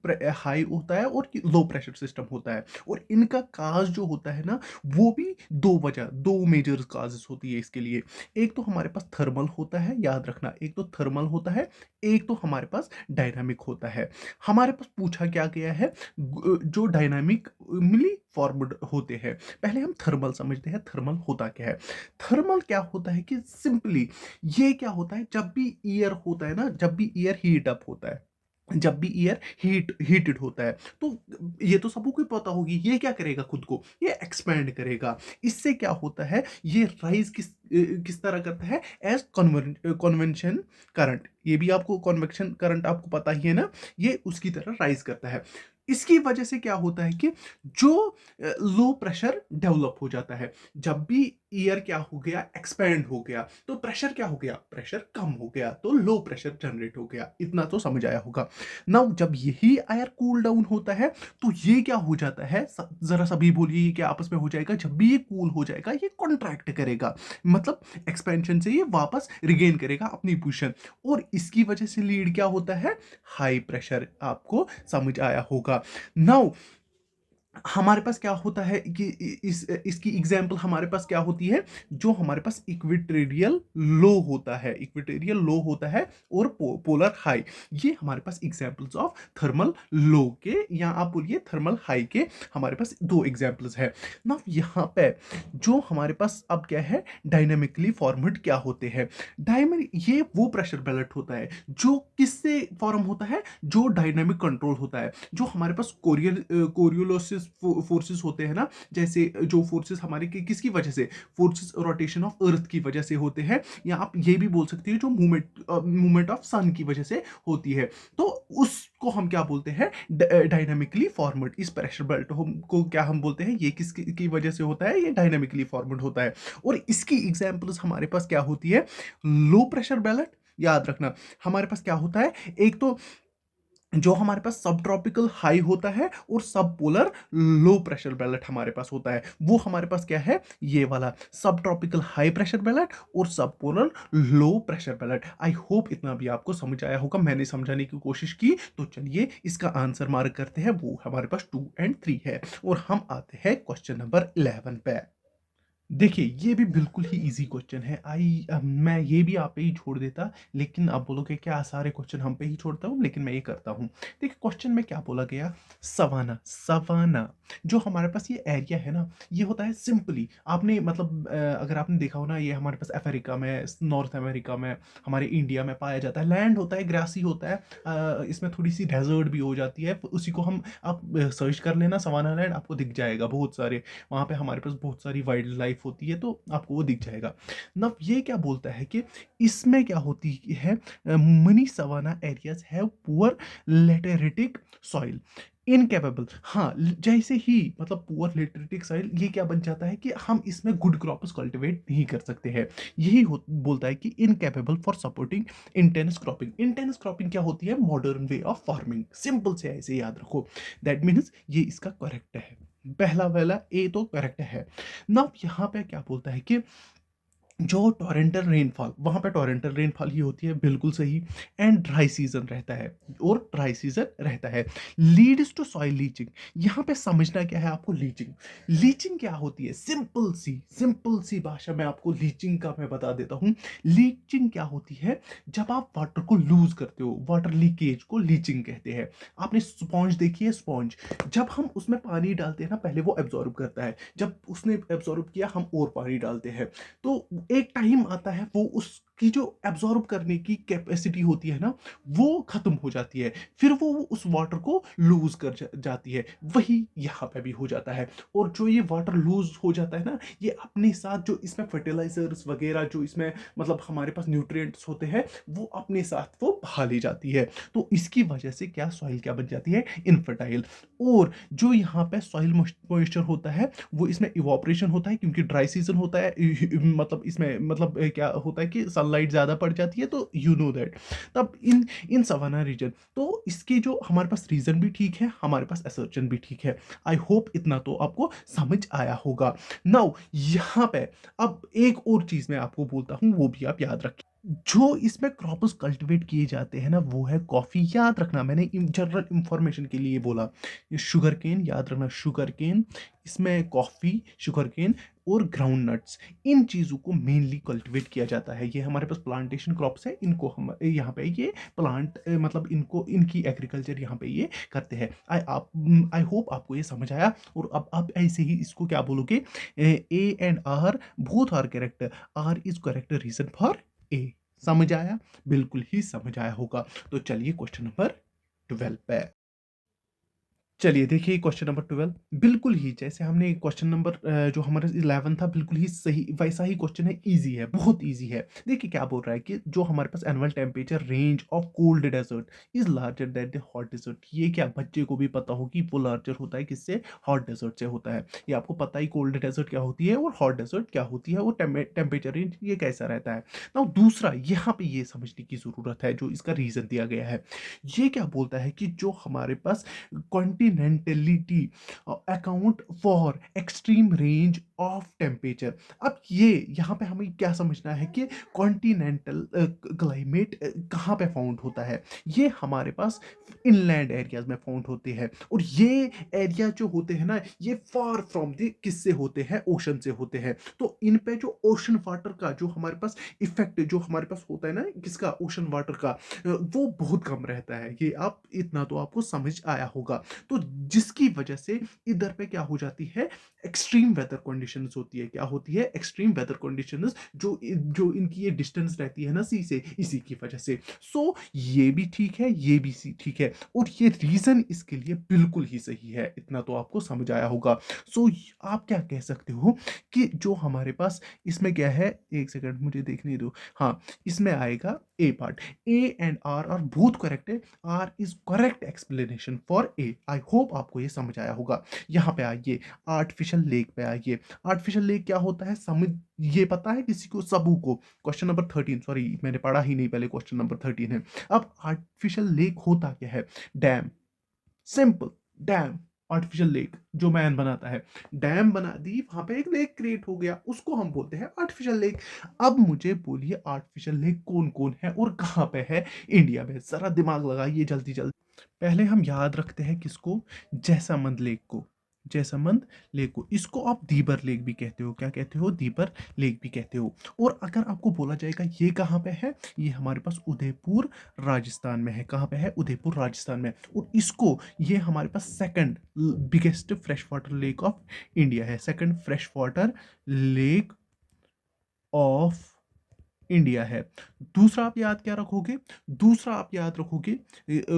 होता है और लो प्रेशर सिस्टम होता है। और इनका काज जो होता है ना, वो भी दो मेजर काजेस होती है इसके लिए। एक तो हमारे पास थर्मल होता है, याद रखना, एक तो थर्मल होता है, एक तो हमारे पास डायनामिक होता है। हमारे पास पूछा क्या गया है, जो डायनामिकली फॉर्मड होते हैं। पहले हम थर्मल समझते हैं, थर्मल होता क्या है। थर्मल क्या होता है कि सिंपली ये क्या होता है, जब भी ईयर होता है ना, जब भी ईयर हीट अप होता है, जब भी ईयर हीटेड होता है, तो ये तो सबको ही पता होगी, ये क्या करेगा, खुद को ये एक्सपैंड करेगा। इससे क्या होता है, ये राइज किस तरह करता है, एज कन्वेंशन करंट। ये भी आपको कन्वेक्शन करंट आपको पता ही है ना, ये उसकी तरह राइज करता है। इसकी वजह से क्या होता है कि जो लो प्रेशर डेवलप हो जाता है, जब भी ईयर क्या हो गया, एक्सपैंड हो गया, तो प्रेशर क्या हो गया, प्रेशर कम हो गया, तो लो प्रेशर जनरेट हो गया। इतना तो समझ आया होगा। नाउ जब यही एयर कूल डाउन होता है, तो ये क्या हो जाता है, जरा सभी बोलिए ये क्या आपस में हो जाएगा, जब भी ये कूल हो जाएगा ये कॉन्ट्रैक्ट करेगा, मतलब एक्सपेंशन से ये वापस रिगेन करेगा अपनी पोजीशन। और इसकी वजह से लीड क्या होता है, हाई प्रेशर। आपको समझ आया होगा। नाउ हमारे पास क्या होता है कि इसकी एग्जाम्पल हमारे पास क्या होती है, जो हमारे पास इक्वेटोरियल लो होता है, इक्वेटोरियल लो होता है और पोलर हाई, ये हमारे पास एग्जाम्पल्स ऑफ थर्मल लो के, या आप बोलिए थर्मल हाई के, हमारे पास दो एग्जाम्पल्स है ना। यहाँ पे जो हमारे पास अब क्या है, डायनेमिकली फॉर्मड क्या होते हैं, डायनामिक ये वो प्रेशर बेल्ट होता है जो किससे फॉर्म होता है, जो डायनामिक कंट्रोल होता है। जो हमारे पास कोरियोलोसिस फोर्सेस होते हैं ना, जैसे जो फोर्सेस हमारे किसकी वजह से, फोर्सेस रोटेशन ऑफ अर्थ की वजह से होते हैं, या आप ये भी बोल सकते हो जो मूवमेंट ऑफ सन की वजह से होती है, तो उसको हम क्या बोलते हैं, डायनामिकली फॉर्मड। इस प्रेशर बेल्ट को क्या हम बोलते हैं, ये किसकी की वजह से होता है, ये डायनामिकली फॉर्मड होता है। और इसकी एग्जांपल्स हमारे पास क्या होती है, लो प्रेशर बेल्ट। याद रखना हमारे पास क्या होता है, एक तो जो हमारे पास सब ट्रॉपिकल हाई होता है और सब पोलर लो प्रेशर बेल्ट हमारे पास होता है, वो हमारे पास क्या है, ये वाला सब ट्रॉपिकल हाई प्रेशर बेल्ट और सब polar low pressure belt. I hope इतना भी आपको समझ आया होगा, मैंने समझाने की कोशिश की। तो चलिए इसका आंसर मार्क करते हैं, वो हमारे पास 2 और 3 है। और हम आते हैं क्वेश्चन नंबर 11 पे। देखिए, ये भी बिल्कुल ही ईज़ी क्वेश्चन है। मैं ये भी आप पे ही छोड़ देता, लेकिन आप बोलोगे क्या सारे क्वेश्चन हम पे ही छोड़ता हूँ, लेकिन मैं ये करता हूँ। देखिए, क्वेश्चन में क्या बोला गया? सवाना, सवाना जो हमारे पास ये एरिया है ना, ये होता है सिंपली आपने मतलब अगर आपने देखा हो ना, ये हमारे पास अफ्रीका में, नॉर्थ अमेरिका में, हमारे इंडिया में पाया जाता है। लैंड होता है, ग्रासी होता है, इसमें थोड़ी-सी डेज़र्ट भी हो जाती है। उसी को हम आप सर्च कर लेना सवाना लैंड, आपको दिख जाएगा बहुत सारे। वहाँ पे हमारे पास बहुत सारी वाइल्ड लाइफ होती है, तो आपको वो दिख जाएगा। नब ये क्या बोलता है कि इसमें क्या होती है, many savanna areas have poor lateritic soil, incapable. हाँ, जैसे ही मतलब पुअर लेटेरिटिक सॉइल, ये क्या बन जाता है कि हम इसमें गुड क्रॉप्स कल्टीवेट नहीं कर सकते हैं। यही बोलता है कि incapable for supporting intense cropping. Intense cropping क्या होती है? Modern way of farming. Simple से ऐसे याद रखो। दैट मीन्स ये इसका करेक्ट है। पहला वाला ए तो करेक्ट है। नाउ यहाँ पे क्या बोलता है कि जो टोरेंटल रेनफॉल, वहाँ पे टोरेंटल रेनफॉल ही होती है, बिल्कुल सही। एंड ड्राई सीजन रहता है, और ड्राई सीजन रहता है, लीड्स टू सॉइल लीचिंग। यहाँ पे समझना क्या है आपको? लीचिंग, लीचिंग क्या होती है? सिंपल सी भाषा में आपको लीचिंग का मैं बता देता हूँ। लीचिंग क्या होती है? जब आप वाटर को लूज करते हो, वाटर लीकेज को लीचिंग कहते हैं। आपने स्पॉन्ज देखी है? स्पॉन्ज, जब हम उसमें पानी डालते हैं ना, पहले वो एब्जॉर्ब करता है, जब उसने एब्जॉर्ब किया, हम और पानी डालते हैं, तो एक टाइम आता है वो उसकी जो एब्जॉर्ब करने की कैपेसिटी होती है ना, वो खत्म हो जाती है। फिर वो उस वाटर को लूज कर जाती है। वही यहाँ पे भी हो जाता है। और जो ये वाटर लूज हो जाता है ना, ये अपने साथ जो इसमें फर्टिलाइजर्स वगैरह, जो इसमें मतलब हमारे पास न्यूट्रिएंट्स होते हैं, वो अपने साथ वो बहा ले जाती है। तो इसकी वजह से क्या सॉइल क्या बन जाती है? इनफर्टाइल। और जो यहाँ पे सॉइल मॉइस्चर होता है, वो इसमें इवोपरेशन होता है, क्योंकि ड्राई सीजन होता है। मतलब इसमें मतलब क्या होता है कि सनलाइट ज्यादा पड़ जाती है, तो यू नो दैट। तब इन इन सवाना रीजन, तो इसके जो हमारे पास रीजन भी ठीक है, हमारे पास असर्चन भी ठीक है। आई होप इतना तो आपको समझ आया होगा। नाउ यहाँ पे अब एक और चीज मैं आपको बोलता हूँ, वो भी आप याद रखें। जो इसमें क्रॉप्स कल्टीवेट किए जाते हैं ना, वो है कॉफी। याद रखना, मैंने जनरल इंफॉर्मेशन के लिए बोला। ये शुगर केन, याद रखना, शुगर केन, इसमें कॉफी, शुगर केन और ग्राउंड नट्स, इन चीज़ों को मेनली कल्टीवेट किया जाता है। ये हमारे पास प्लांटेशन क्रॉप्स है, इनको हम यहाँ पे ये प्लांट मतलब इनको इनकी एग्रीकल्चर यहाँ पे ये करते हैं। आई होप आपको ये समझ आया। और अब आप ऐसे ही इसको क्या बोलोगे? A and R both are correct, R is correct reason for A. समझ आया? बिल्कुल ही समझ आया होगा। तो चलिए क्वेश्चन नंबर 12 पे। चलिए देखिए क्वेश्चन नंबर 12, बिल्कुल ही जैसे हमने क्वेश्चन नंबर जो हमारा 11 था, बिल्कुल ही सही वैसा ही क्वेश्चन है। इजी है, बहुत इजी है। देखिए क्या बोल रहा है कि जो हमारे पास annual temperature range of cold desert is larger than the hot desert. ये क्या बच्चे को भी पता हो कि वो लार्जर होता है किससे? हॉट डेजर्ट से होता है। ये आपको पता ही कोल्ड डेजर्ट क्या होती है और हॉट डेजर्ट क्या होती है, और टेम्परेचर रेंज ये कैसा रहता है ना। दूसरा यहाँ पे ये समझने की जरूरत है, जो इसका रीजन दिया गया है, ये क्या बोलता है कि जो हमारे पास continentality account for extreme range of temperature. अब ये यहाँ पे हमें क्या समझना है कि कॉन्टिनेंटल क्लाइमेट कहाँ पे फाउंड होता है? ये हमारे पास इनलैंड एरियाज में फाउंड होते हैं। और ये एरिया जो होते हैं ना, ये फार फ्रॉम द किससे होते हैं? ओशन से होते हैं। तो इन पे जो ओशन वाटर का जो हमारे पास इफेक्ट जो हमारे पास होता है ना, किसका? ओशन वाटर का, वो बहुत कम रहता है। ये आप इतना तो आपको समझ आया होगा। तो जिसकी वजह से इधर पे क्या हो जाती है? एक्सट्रीम वेदर कंडीशंस होती है। क्या होती है? एक्सट्रीम वेदर कंडीशंस, जो इनकी ये डिस्टेंस रहती है ना सी से, इसी की वजह से। सो ये भी ठीक है, ये भी ठीक है, और ये रीजन इसके लिए बिल्कुल ही सही है। इतना तो आपको समझ आया होगा। सो आप क्या कह सकते हो कि जो हमारे पास इसमें क्या है? एक सेकंड मुझे देखने दो। हाँ, इसमें आएगा A part. A and R both correct है। R is correct explanation for A. I hope आपको ये समझ आया होगा। यहाँ पे आइए, आर्टिफिशियल लेक पे आइए। आर्टिफिशियल लेक क्या होता है? समझ, ये पता है किसी को? सबू को। क्वेश्चन नंबर 13, सॉरी मैंने पढ़ा ही नहीं, पहले क्वेश्चन नंबर 13 है। अब आर्टिफिशियल लेक होता क्या है? Dam. Simple, dam. Artificial lake जो मैन बनाता है, डैम बना दी, वहां पे एक लेक क्रिएट हो गया, उसको हम बोलते हैं आर्टिफिशियल लेक। अब मुझे बोलिए आर्टिफिशियल लेक कौन कौन है और कहाँ पे है इंडिया में? जरा दिमाग लगाइए जल्दी जल्दी। पहले हम याद रखते हैं किसको? जैसमंद लेक को। जैसमंद लेक को, इसको आप दीबर लेक भी कहते हो, क्या कहते हो, दीबर लेक भी कहते हो। और अगर आपको बोला जाएगा ये कहाँ पे है, ये हमारे पास उदयपुर राजस्थान में है। कहाँ पे है, उदयपुर राजस्थान में। और इसको, ये हमारे पास second biggest fresh water lake of India है, second fresh water lake of India है। दूसरा आप याद क्या रखोगे, दूसरा आप याद रखोगे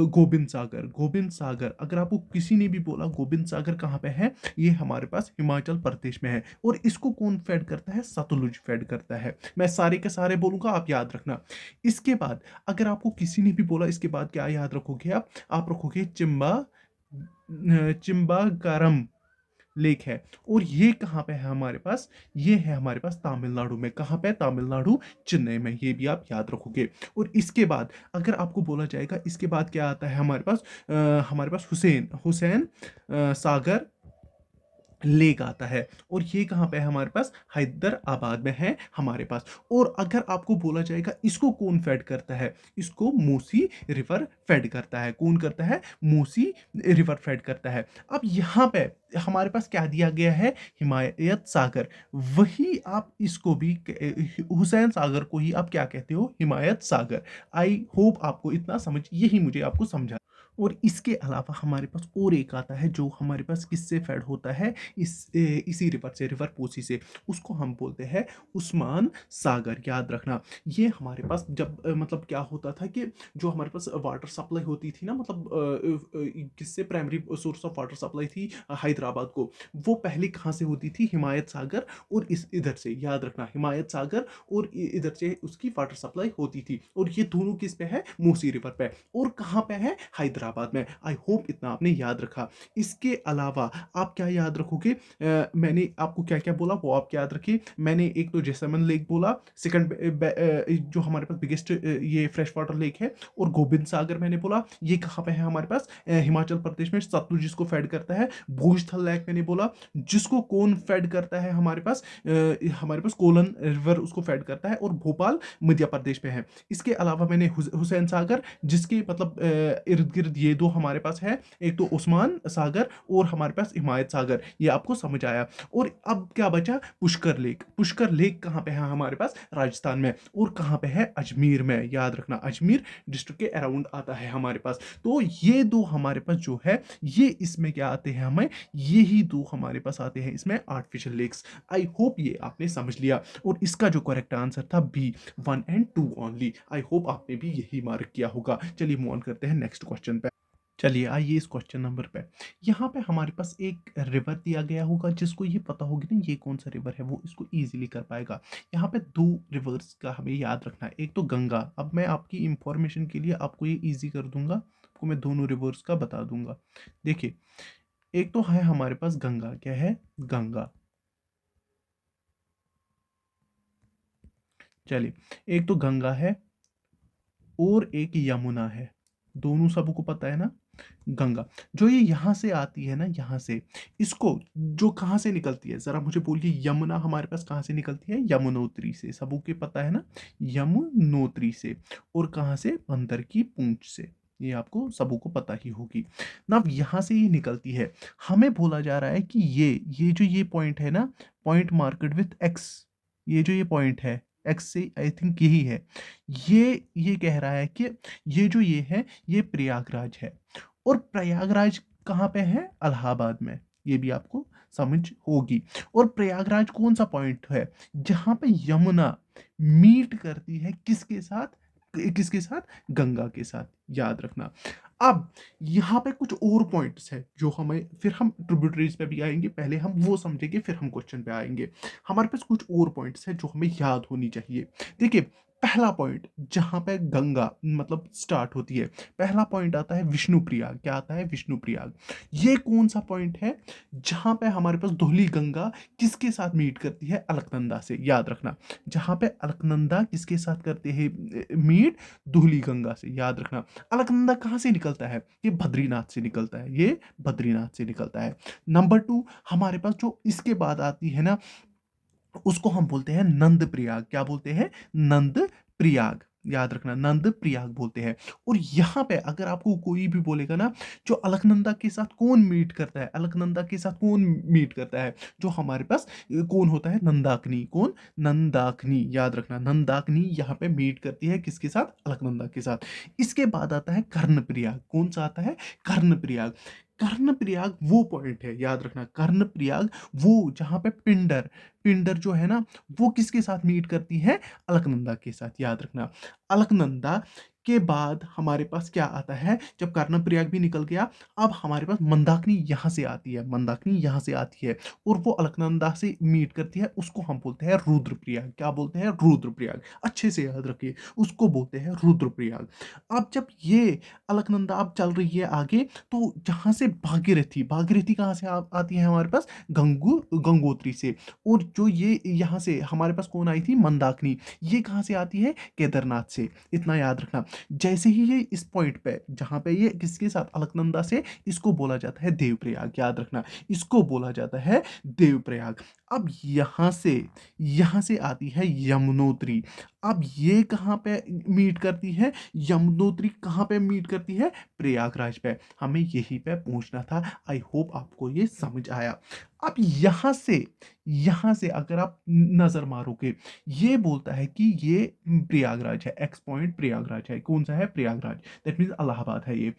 गोबिंद सागर। गोबिंद सागर, अगर आपको किसी ने भी बोला गोबिंद सागर कहाँ पे है, ये हमारे पास हिमाचल प्रदेश में है। और इसको कौन फेड करता है, सतलुज फेड करता है। मैं सारे के सारे बोलूंगा, आप याद रखना। इसके बाद अगर आपको किसी ने भी बोला, इसके बाद क्या याद रखोगे आप रखोगे चिंबागरम लेक है। और ये कहाँ पे है हमारे पास, ये है हमारे पास तमिलनाडु में। कहाँ पे, तमिलनाडु, चेन्नई में। ये भी आप याद रखोगे। और इसके बाद अगर आपको बोला जाएगा, इसके बाद क्या आता है हमारे पास, हमारे पास हुसैन हुसैन सागर लेक आता है। और ये कहाँ पे है हमारे पास, हैदराबाद में है हमारे पास। और अगर आपको बोला जाएगा इसको कौन फेड करता है, इसको मूसी रिवर फेड करता है। कौन करता है, मूसी रिवर फेड करता है। अब यहाँ पे हमारे पास क्या दिया गया है, हिमायत सागर। वही आप इसको भी हुसैन सागर को ही आप क्या कहते हो, हिमायत सागर। आई होप आपको इतना समझ, यही मुझे आपको समझा। और इसके अलावा हमारे पास और एक आता है जो हमारे पास किससे फेड होता है, इसी रिवर से, रिवर पोसी से। उसको हम बोलते हैं उस्मान सागर। याद रखना, ये हमारे पास जब मतलब क्या होता था कि जो हमारे पास वाटर सप्लाई होती थी ना, मतलब किससे, primary source of water supply थी हैदराबाद को, वो पहले कहाँ से होती थी, हिमायत सागर और इस इधर से। याद रखना, हिमायत सागर और इधर से उसकी वाटर सप्लाई होती थी। और ये दोनों किस पे है, मूसी रिवर पे। और कहाँ पे है, हैदराबाद में। आई होप इतना आपने याद रखा। इसके अलावा आप क्या याद रखोगे, मैंने आपको क्या क्या बोला वो आप याद रखिए। मैंने एक तो जैसलमेर लेक बोला, सेकंड जो हमारे पास बिगेस्ट ये फ्रेश वाटर लेक है। और गोबिंद सागर मैंने बोला, ये कहाँ पे है हमारे पास, हिमाचल प्रदेश में, सतलुज जिसको फेड करता है। भोजथल लेक मैंने बोला, जिसको कौन फेड करता है हमारे पास कोलन रिवर उसको फेड करता है। और भोपाल मध्य प्रदेश में है। इसके अलावा मैंने हुसैन सागर, जिसके मतलब इर्द गिर्द ये दो हमारे पास है, एक तो उस्मान सागर और हमारे पास हिमायत सागर। ये आपको समझ आया। और अब क्या बचा, पुष्कर लेक। पुष्कर लेक कहाँ पे है हमारे पास, राजस्थान में। और कहाँ पे है, अजमेर में। याद रखना, अजमेर डिस्ट्रिक्ट के अराउंड आता है हमारे पास। तो ये दो हमारे पास जो है, ये इसमें क्या आते हैं हमें, ये ही दो हमारे पास आते हैं इसमें आर्टिफिशियल लेक्स। आई होप ये आपने समझ लिया। और इसका जो करेक्ट आंसर था B, 1 and 2 only. I hope आपने भी यही मार्क किया होगा। चलिए मूव ऑन करते हैं नेक्स्ट क्वेश्चन पे। चलिए आइए इस क्वेश्चन नंबर पे। यहाँ पे हमारे पास एक रिवर दिया गया होगा, जिसको ये पता होगी ना ये कौन सा रिवर है, वो इसको इजीली कर पाएगा। यहाँ पे दो रिवर्स का हमें याद रखना है, एक तो गंगा। अब मैं आपकी इंफॉर्मेशन के लिए आपको ये इजी कर दूंगा, आपको मैं दोनों रिवर्स का बता दूंगा। देखिए, एक तो है हमारे पास गंगा, क्या है, गंगा। चलिए, एक तो गंगा है और एक यमुना है। दोनों सबको पता है ना, गंगा। जो ये यहाँ से आती है ना, यहाँ से, इसको जो कहाँ से निकलती है, जरा मुझे बोलिए। यमुना हमारे पास कहाँ से निकलती है, यमुनोत्री से। सबको पता है ना, यमुनोत्री से। और कहाँ से, बंदर की पूंछ से। ये आपको सबको पता ही होगी ना। यहाँ से ये निकलती है। हमें बोला जा रहा है कि ये जो ये पॉइंट है ना, पॉइंट मार्केट विथ एक्स, ये जो ये पॉइंट है एक्स से, आई थिंक यही है। ये कह रहा है कि ये जो ये है, ये प्रयागराज है। और प्रयागराज कहाँ पे है, इलाहाबाद में। ये भी आपको समझ होगी। और प्रयागराज कौन सा पॉइंट है, जहां पे यमुना मीट करती है किसके साथ, किसके साथ, गंगा के साथ। याद रखना। अब यहाँ पे कुछ और पॉइंट्स है जो हमें, फिर हम ट्रिब्यूटरीज पे भी आएंगे, पहले हम वो समझेंगे फिर हम क्वेश्चन पे आएंगे। हमारे पास कुछ और पॉइंट्स है जो हमें याद होनी चाहिए। देखिए, पहला पॉइंट जहां पे गंगा मतलब स्टार्ट होती है, पहला पॉइंट आता है विष्णुप्रयाग। क्या आता है, विष्णुप्रयाग। ये कौन सा पॉइंट है, जहां पे हमारे पास धौली गंगा किसके साथ मीट करती है, अलकनंदा से। याद रखना, जहां पे अलकनंदा किसके साथ करते हैं मीट, धौली गंगा से। याद रखना। अलकनंदा कहाँ से निकलता है, ये बद्रीनाथ से निकलता है, ये बद्रीनाथ से निकलता है। नंबर 2, हमारे पास जो इसके बाद आती है ना, उसको हम बोलते हैं नंद प्रयाग। क्या बोलते हैं, नंद प्रयाग। याद रखना, नंद प्रयाग बोलते हैं। और यहाँ पे अगर आपको कोई भी बोलेगा ना, जो अलकनंदा के साथ कौन मीट करता है, अलकनंदा के साथ कौन मीट करता है, जो हमारे पास कौन होता है, नंदाग्नि। कौन? नंदाग्नि। याद रखना, नंदाग्नि यहाँ पे मीट करती है किसके साथ? अलकनंदा के साथ। इसके बाद आता है कर्णप्रयाग। कौन सा आता है? कर्णप्रयाग। कर्णप्रयाग वो पॉइंट है, याद रखना, कर्णप्रयाग वो जहां पे पिंडर, पिंडर जो है ना, वो किसके साथ मीट करती है? अलकनंदा के साथ। याद रखना, अलकनंदा के बाद हमारे पास क्या आता है? जब कर्णप्रयाग भी निकल गया, अब हमारे पास मंदाकिनी यहां से आती है, मंदाकिनी यहां से आती है और वो अलकनंदा से मीट करती है, उसको हम बोलते हैं रुद्रप्रयाग। क्या बोलते हैं? रुद्रप्रयाग। अच्छे से याद रखिए, उसको बोलते हैं रुद्रप्रयाग। अब जब ये अलकनंदा अब चल रही है आगे, तो जहां से भागीरथी, भागीरथी कहाँ से आती है हमारे पास? गंगोत्री से। और जो ये यहाँ से हमारे पास कौन आई थी? मंदाकिनी। ये कहाँ से आती है? केदारनाथ से। इतना याद रखना। जैसे ही ये इस पॉइंट पे, जहां पे ये किसके साथ? अलकनंदा से, इसको बोला जाता है देवप्रयाग। याद रखना, इसको बोला जाता है देवप्रयाग। अब यहां से आती है यमुनोत्री। अब ये कहां पे मीट करती है? यमुनोत्री कहां पे मीट करती है? प्रयागराज पे। हमें यही पे पूछना था। आई होप आपको ये समझ आया। अब यहां से अगर आप नजर मारोगे, ये बोलता है कि ये प्रयागराज है, एक्स पॉइंट प्रयागराज है। कौन सा है? प्रयागराज। दैट मीन्स इलाहाबाद है ये।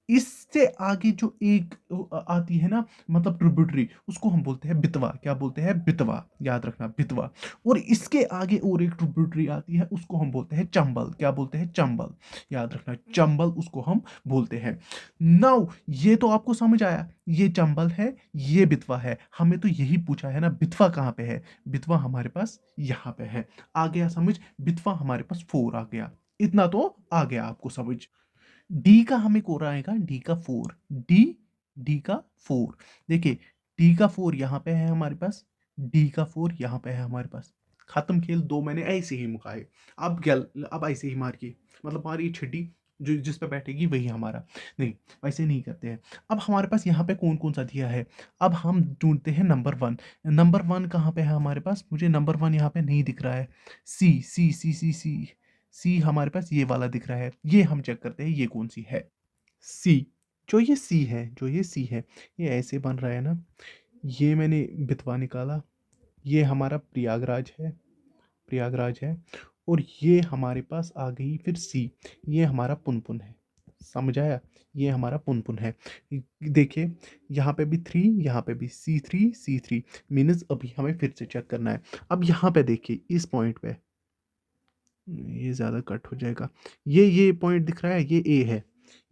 इससे आगे जो एक आती है ना, मतलब ट्रिब्यूटरी, उसको हम बोलते हैं बितवा। क्या बोलते हैं? बितवा। याद रखना, बितवा। और इसके आगे और एक ट्रिब्यूटरी आती है, उसको हम बोलते हैं चंबल। क्या बोलते हैं? चंबल। याद रखना, चंबल उसको हम बोलते हैं। नाउ ये तो आपको समझ आया, ये चंबल है, ये बितवा है। हमें तो यही पूछा है ना, बितवा कहाँ पे है? बितवा हमारे पास यहाँ पे है। आ गया समझ? बितवा हमारे पास 4 आ गया। इतना तो आ गया आपको समझ। डी का हमें कोरा आएगा, डी का 4। डी का 4। देखिए, डी का 4 यहाँ पे है हमारे पास, डी का 4 यहाँ पे है हमारे पास। खत्म खेल। दो मैंने ऐसे ही मुकाए। अब ऐसे ही मारिए, मतलब मारिए छिड्डी, जो जिस पे बैठेगी वही हमारा। नहीं, वैसे नहीं करते हैं। अब हमारे पास यहाँ पे कौन कौन सा दिया है? अब हम ढूंढते हैं नंबर 1। नंबर 1 कहाँ पे है हमारे पास? मुझे नंबर 1 यहाँ पे नहीं दिख रहा है। सी सी सी सी सी सी हमारे पास ये वाला दिख रहा है। ये हम चेक करते हैं, ये कौन सी है? सी। जो ये सी है, ये ऐसे बन रहा है ना। ये मैंने बितवा निकाला, ये हमारा प्रयागराज है, प्रयागराज है। और ये हमारे पास आ गई फिर सी, ये हमारा पुनपुन है। समझ आया? ये हमारा पुनपुन है। देखिए, यहाँ पे भी 3, यहाँ पे भी C3 मीन्स अभी हमें फिर से चेक करना है। अब यहाँ पे देखिए, इस पॉइंट पे ये ज़्यादा कट हो जाएगा। ये पॉइंट दिख रहा है, ये ए है,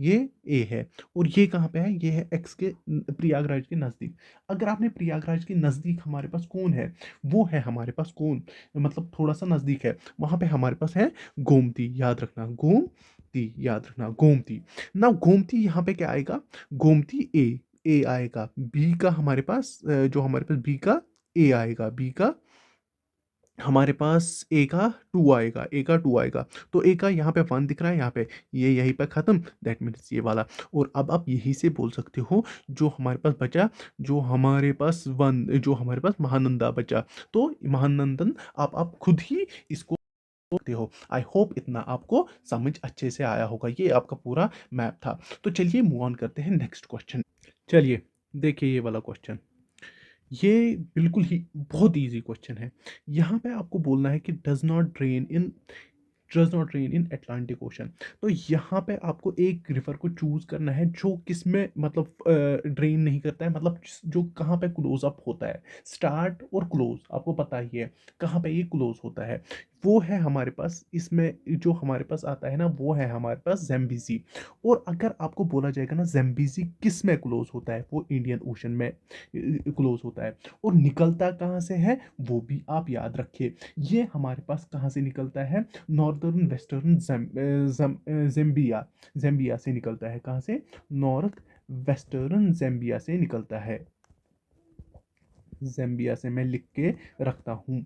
ये ए है। और ये कहाँ पे है? ये है एक्स के प्रयागराज के नज़दीक। अगर आपने प्रयागराज के नज़दीक, हमारे पास कौन है? वो है हमारे पास कौन, मतलब थोड़ा सा नज़दीक है, वहाँ पे हमारे पास है गोमती। याद रखना, गोमती। याद रखना, गोमती। ना गोमती यहाँ पे क्या आएगा? गोमती ए आएगा। बी का हमारे पास जो हमारे पास बी का ए आएगा, बी का हमारे पास ए का 2 आएगा। तो ए का यहाँ पे 1 दिख रहा है, यहाँ पे ये यहीं पे खत्म। दैट मीन्स ये वाला। और अब आप यहीं से बोल सकते हो, जो हमारे पास बचा, जो हमारे पास महानंदा बचा। तो महानंदन आप खुद ही इसको सकते हो। आई होप इतना आपको समझ अच्छे से आया होगा। ये आपका पूरा मैप था। तो चलिए मूव ऑन करते हैं नेक्स्ट क्वेश्चन। चलिए, देखिए ये वाला क्वेश्चन, ये बिल्कुल ही बहुत इजी क्वेश्चन है। यहाँ पे आपको बोलना है कि does not rain in Atlantic ocean. तो यहाँ पे आपको एक रिवर को चूज करना है जो किसमें, मतलब ड्रेन नहीं करता है, मतलब जो कहाँ पे क्लोज अप होता है। स्टार्ट और क्लोज आपको पता ही है, कहाँ पे ये क्लोज होता है। वो है हमारे पास, इसमें जो हमारे पास आता है ना, वो है हमारे पास जैम्बिजी। और अगर आपको बोला जाएगा ना, जैम्बिजी किस में क्लोज होता है, वो इंडियन ओशन में क्लोज होता है। और निकलता कहाँ से है, वो भी आप याद रखिए। ये हमारे पास कहाँ से निकलता है? नॉर्दर्न वेस्टर्न जेम्बिया, जेम्बिया से निकलता है। कहाँ से? नॉर्थ वेस्टर्न जेम्बिया से निकलता है। जेम्बिया से मैं लिख के रखता हूँ।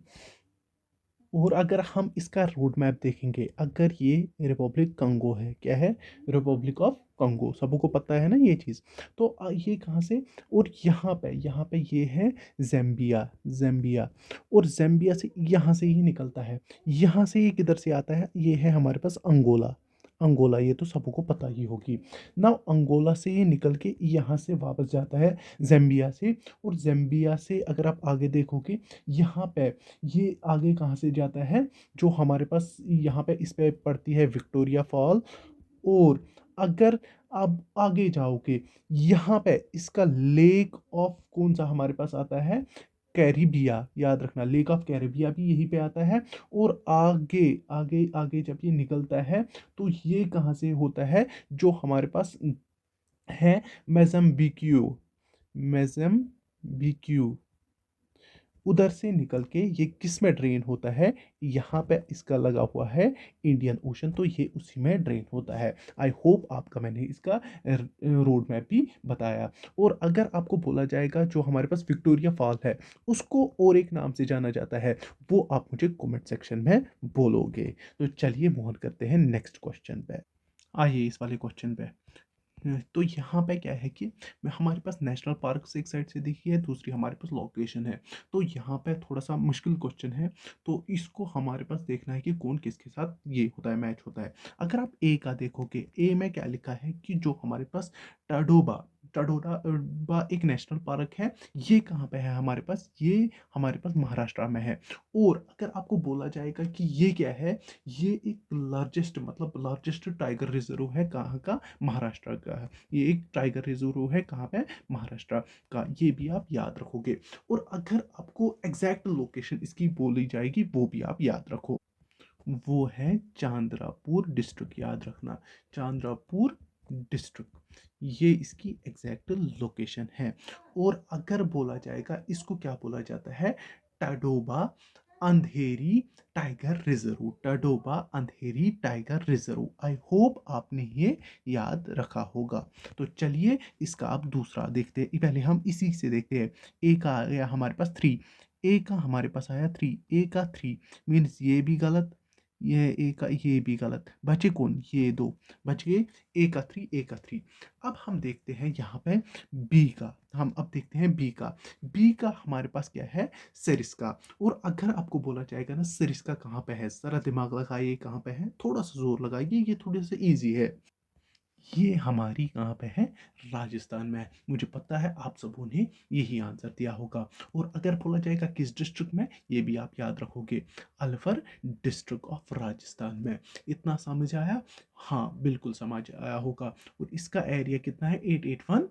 और अगर हम इसका रोड मैप देखेंगे, अगर ये रिपब्लिक कंगो है, क्या है? रिपब्लिक ऑफ कंगो, सबको पता है ना ये चीज़। तो ये कहाँ से? और यहाँ पे ये है ज़ैम्बिया, ज़ैम्बिया। और ज़ैम्बिया से यहाँ से ये निकलता है। यहाँ से ये किधर से आता है? ये है हमारे पास अंगोला, अंगोला, ये तो सबको पता ही होगी। नाउ अंगोला से ये निकल के यहाँ से वापस जाता है ज़ैम्बिया से। और ज़ैम्बिया से अगर आप आगे देखोगे, यहाँ पे ये आगे कहाँ से जाता है? जो हमारे पास यहाँ पे इस पे पड़ती है विक्टोरिया फॉल। और अगर आप आगे जाओगे, यहाँ पे इसका लेक ऑफ कौन सा हमारे पास आता है? कैरिबिया, याद रखना, लेक ऑफ कैरिबिया भी यहीं पे आता है। और आगे आगे आगे जब ये निकलता है, तो ये कहाँ से होता है? जो हमारे पास है मेज़म्बिक्यू, मेज़म्बिक्यू, उधर से निकल के ये किस में ड्रेन होता है? यहाँ पे इसका लगा हुआ है इंडियन ओशन, तो ये उसी में ड्रेन होता है। आई होप आपका मैंने इसका रोड मैप भी बताया। और अगर आपको बोला जाएगा जो हमारे पास विक्टोरिया फॉल है, उसको और एक नाम से जाना जाता है, वो आप मुझे कमेंट सेक्शन में बोलोगे। तो चलिए मूव ऑन करते हैं नेक्स्ट क्वेश्चन पे। आइए इस वाले क्वेश्चन पे। तो यहाँ पे क्या है कि हमारे पास नेशनल पार्क से एक साइड से देखिए है, दूसरी हमारे पास लोकेशन है। तो यहाँ पे थोड़ा सा मुश्किल क्वेश्चन है। तो इसको हमारे पास देखना है कि कौन किसके साथ ये होता है, मैच होता है। अगर आप ए का देखोगे, ए में क्या लिखा है कि जो हमारे पास टाडोबा, टाडोबा एक नेशनल पार्क है। ये कहाँ पे है हमारे पास? ये हमारे पास महाराष्ट्र में है। और अगर आपको बोला जाएगा कि ये क्या है, ये एक लार्जेस्ट, मतलब लार्जेस्ट टाइगर रिजर्व है, कहाँ का? महाराष्ट्र का है। ये एक टाइगर रिजर्व है, कहाँ पे? महाराष्ट्र का। ये भी आप याद रखोगे। और अगर आपको एग्जैक्ट लोकेशन इसकी बोली जाएगी, वो भी आप याद रखो। वो है चांद्रापुर डिस्ट्रिक्ट, याद रखना, चांद्रापुर डिस्ट्रिक्ट, ये इसकी एग्जैक्ट लोकेशन है। और अगर बोला जाएगा, इसको क्या बोला जाता है? Tadoba Andhari tiger reserve, Tadoba Andhari tiger reserve. I hope आपने ये याद रखा होगा। तो चलिए इसका अब दूसरा देखते हैं। पहले हम इसी से देखते हैं। ए का आ गया हमारे पास 3, ए का हमारे पास आया 3, ए का 3 मीन्स ये भी गलत, ये ए का ये भी गलत, बचे कौन? ये दो बच गए, ए का 3, ए का 3। अब हम देखते हैं यहाँ पे बी का, हम अब देखते हैं बी का। बी का हमारे पास क्या है? सरिस्का। और अगर आपको बोला जाएगा ना सरिस्का कहाँ पे है, जरा दिमाग लगाइए, कहाँ पे है? थोड़ा सा जोर लगाइए, ये थोड़ा सा इजी है। ये हमारी कहाँ पे है? राजस्थान में है। मुझे पता है आप सबों ने यही आंसर दिया होगा। और अगर बोला जाएगा किस डिस्ट्रिक्ट में, ये भी आप याद रखोगे, अलवर डिस्ट्रिक्ट ऑफ राजस्थान में। इतना समझ आया? हाँ बिल्कुल समझ आया होगा। और इसका एरिया कितना है? 881,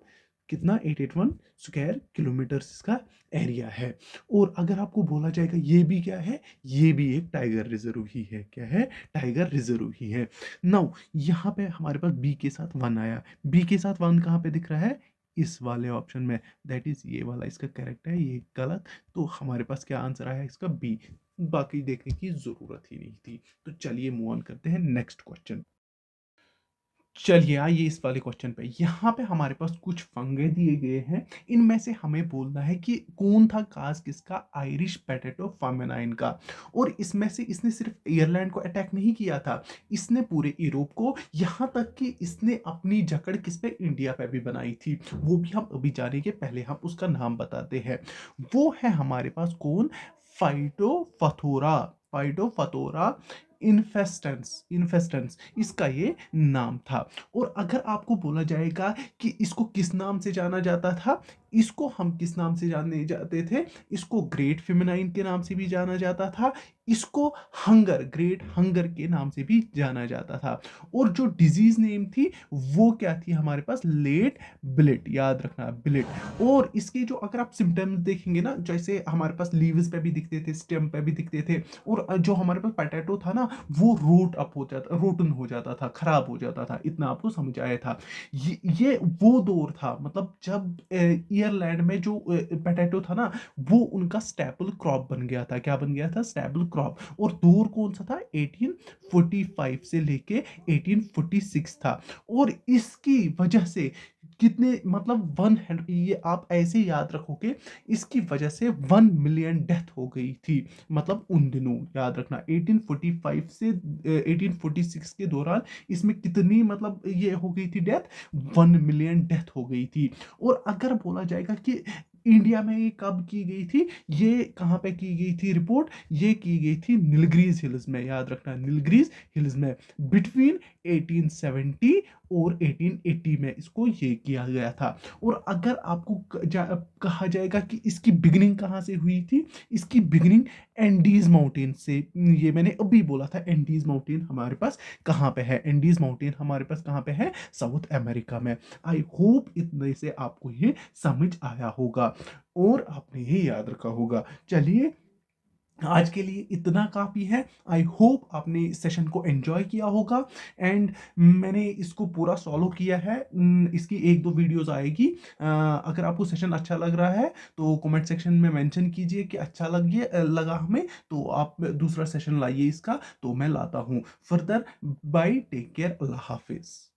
कितना? 881 स्क्वायर किलोमीटर इसका एरिया है। और अगर आपको बोला जाएगा ये भी क्या है, ये भी एक टाइगर रिजर्व ही है। क्या है? टाइगर रिजर्व ही है। नाउ यहाँ पे हमारे पास बी के साथ 1 आया। बी के साथ 1 कहाँ पे दिख रहा है? इस वाले ऑप्शन में, दैट इज ये वाला इसका करेक्ट है, ये गलत। तो हमारे पास क्या आंसर आया इसका? बी। बाकी देखने की जरूरत ही नहीं थी। तो चलिए मूव ऑन करते हैं नेक्स्ट क्वेश्चन। चलिए आइए इस वाले क्वेश्चन पे। यहाँ पे हमारे पास कुछ फंगे दिए गए हैं, इनमें से हमें बोलना है कि कौन था काज किसका? आयरिश पोटैटो फार्मेनाइन का। और इसमें से इसने सिर्फ आयरलैंड को अटैक नहीं किया था, इसने पूरे यूरोप को, यहाँ तक कि इसने अपनी जकड़ किस पे? इंडिया पे भी बनाई थी। वो भी हम अभी जानेंगे, पहले हम उसका नाम बताते हैं। वो है हमारे पास कौन? फाइटोफथोरा, फाइटोफथोरा इन्फेस्टेंस, इन्फेस्टेंस इसका ये नाम था। और अगर आपको बोला जाएगा कि इसको किस नाम से जाना जाता था, इसको हम किस नाम से जानने जाते थे? इसको ग्रेट फेमिनाइन के नाम से भी जाना जाता था, इसको हंगर, ग्रेट हंगर के नाम से भी जाना जाता था। और जो डिजीज नेम थी वो क्या थी हमारे पास? लेट ब्लिट, याद रखना, ब्लिट। और इसके जो अगर आप सिम्टम्स देखेंगे ना, जैसे हमारे पास लीव्स पे भी दिखते थे, स्टेम पे भी दिखते थे। और जो हमारे पास पोटैटो था ना, वो रोट अप हो जाता, रोटन हो जाता था, खराब हो जाता था। इतना आपको समझ आया था? ये वो दौर था, मतलब जब ईयरलैंड में जो पोटैटो था ना, वो उनका स्टेपल क्रॉप बन गया था। क्या बन गया था? Staple crop. और दौर कौन सा था? 1845 से लेके 1846 था। और इसकी वजह से कितने मतलब 100 ये आप ऐसे याद रखोगे, इसकी वजह से 1 मिलियन डेथ हो गई थी। मतलब उन दिनों याद रखना 1845 से 1846 के दौरान इसमें कितनी मतलब ये हो गई थी डेथ, 1 मिलियन डेथ हो गई थी। और अगर बोला जाएगा कि इंडिया में ये कब की गई थी, ये कहाँ पे की गई थी रिपोर्ट, ये की गई थी नीलगिरीज हिल्स में, याद रखना नीलगिरीज हिल्स में, बिटवीन 1870 और 1880 में इसको ये किया गया था। और अगर आपको कहा जाएगा कि इसकी बिगिनिंग कहाँ से हुई थी, इसकी बिगिनिंग एंडीज माउंटेन से। ये मैंने अभी बोला था, एंडीज माउंटेन हमारे पास कहाँ पे है, एंडीज माउंटेन हमारे पास कहाँ पे है, साउथ अमेरिका में। आई होप इतने से आपको ये समझ आया होगा और आपने ये याद रखा होगा। चलिए, आज के लिए इतना काफ़ी है। आई होप आपने इस सेशन को एंजॉय किया होगा एंड मैंने इसको पूरा सॉल्व किया है। इसकी एक दो वीडियोस आएगी। अगर आपको सेशन अच्छा लग रहा है तो कमेंट सेक्शन में मेंशन कीजिए कि अच्छा लगा हमें, तो आप दूसरा सेशन लाइए इसका, तो मैं लाता हूँ फर्दर। बाय, टेक केयर, अल्लाह हाफिज़।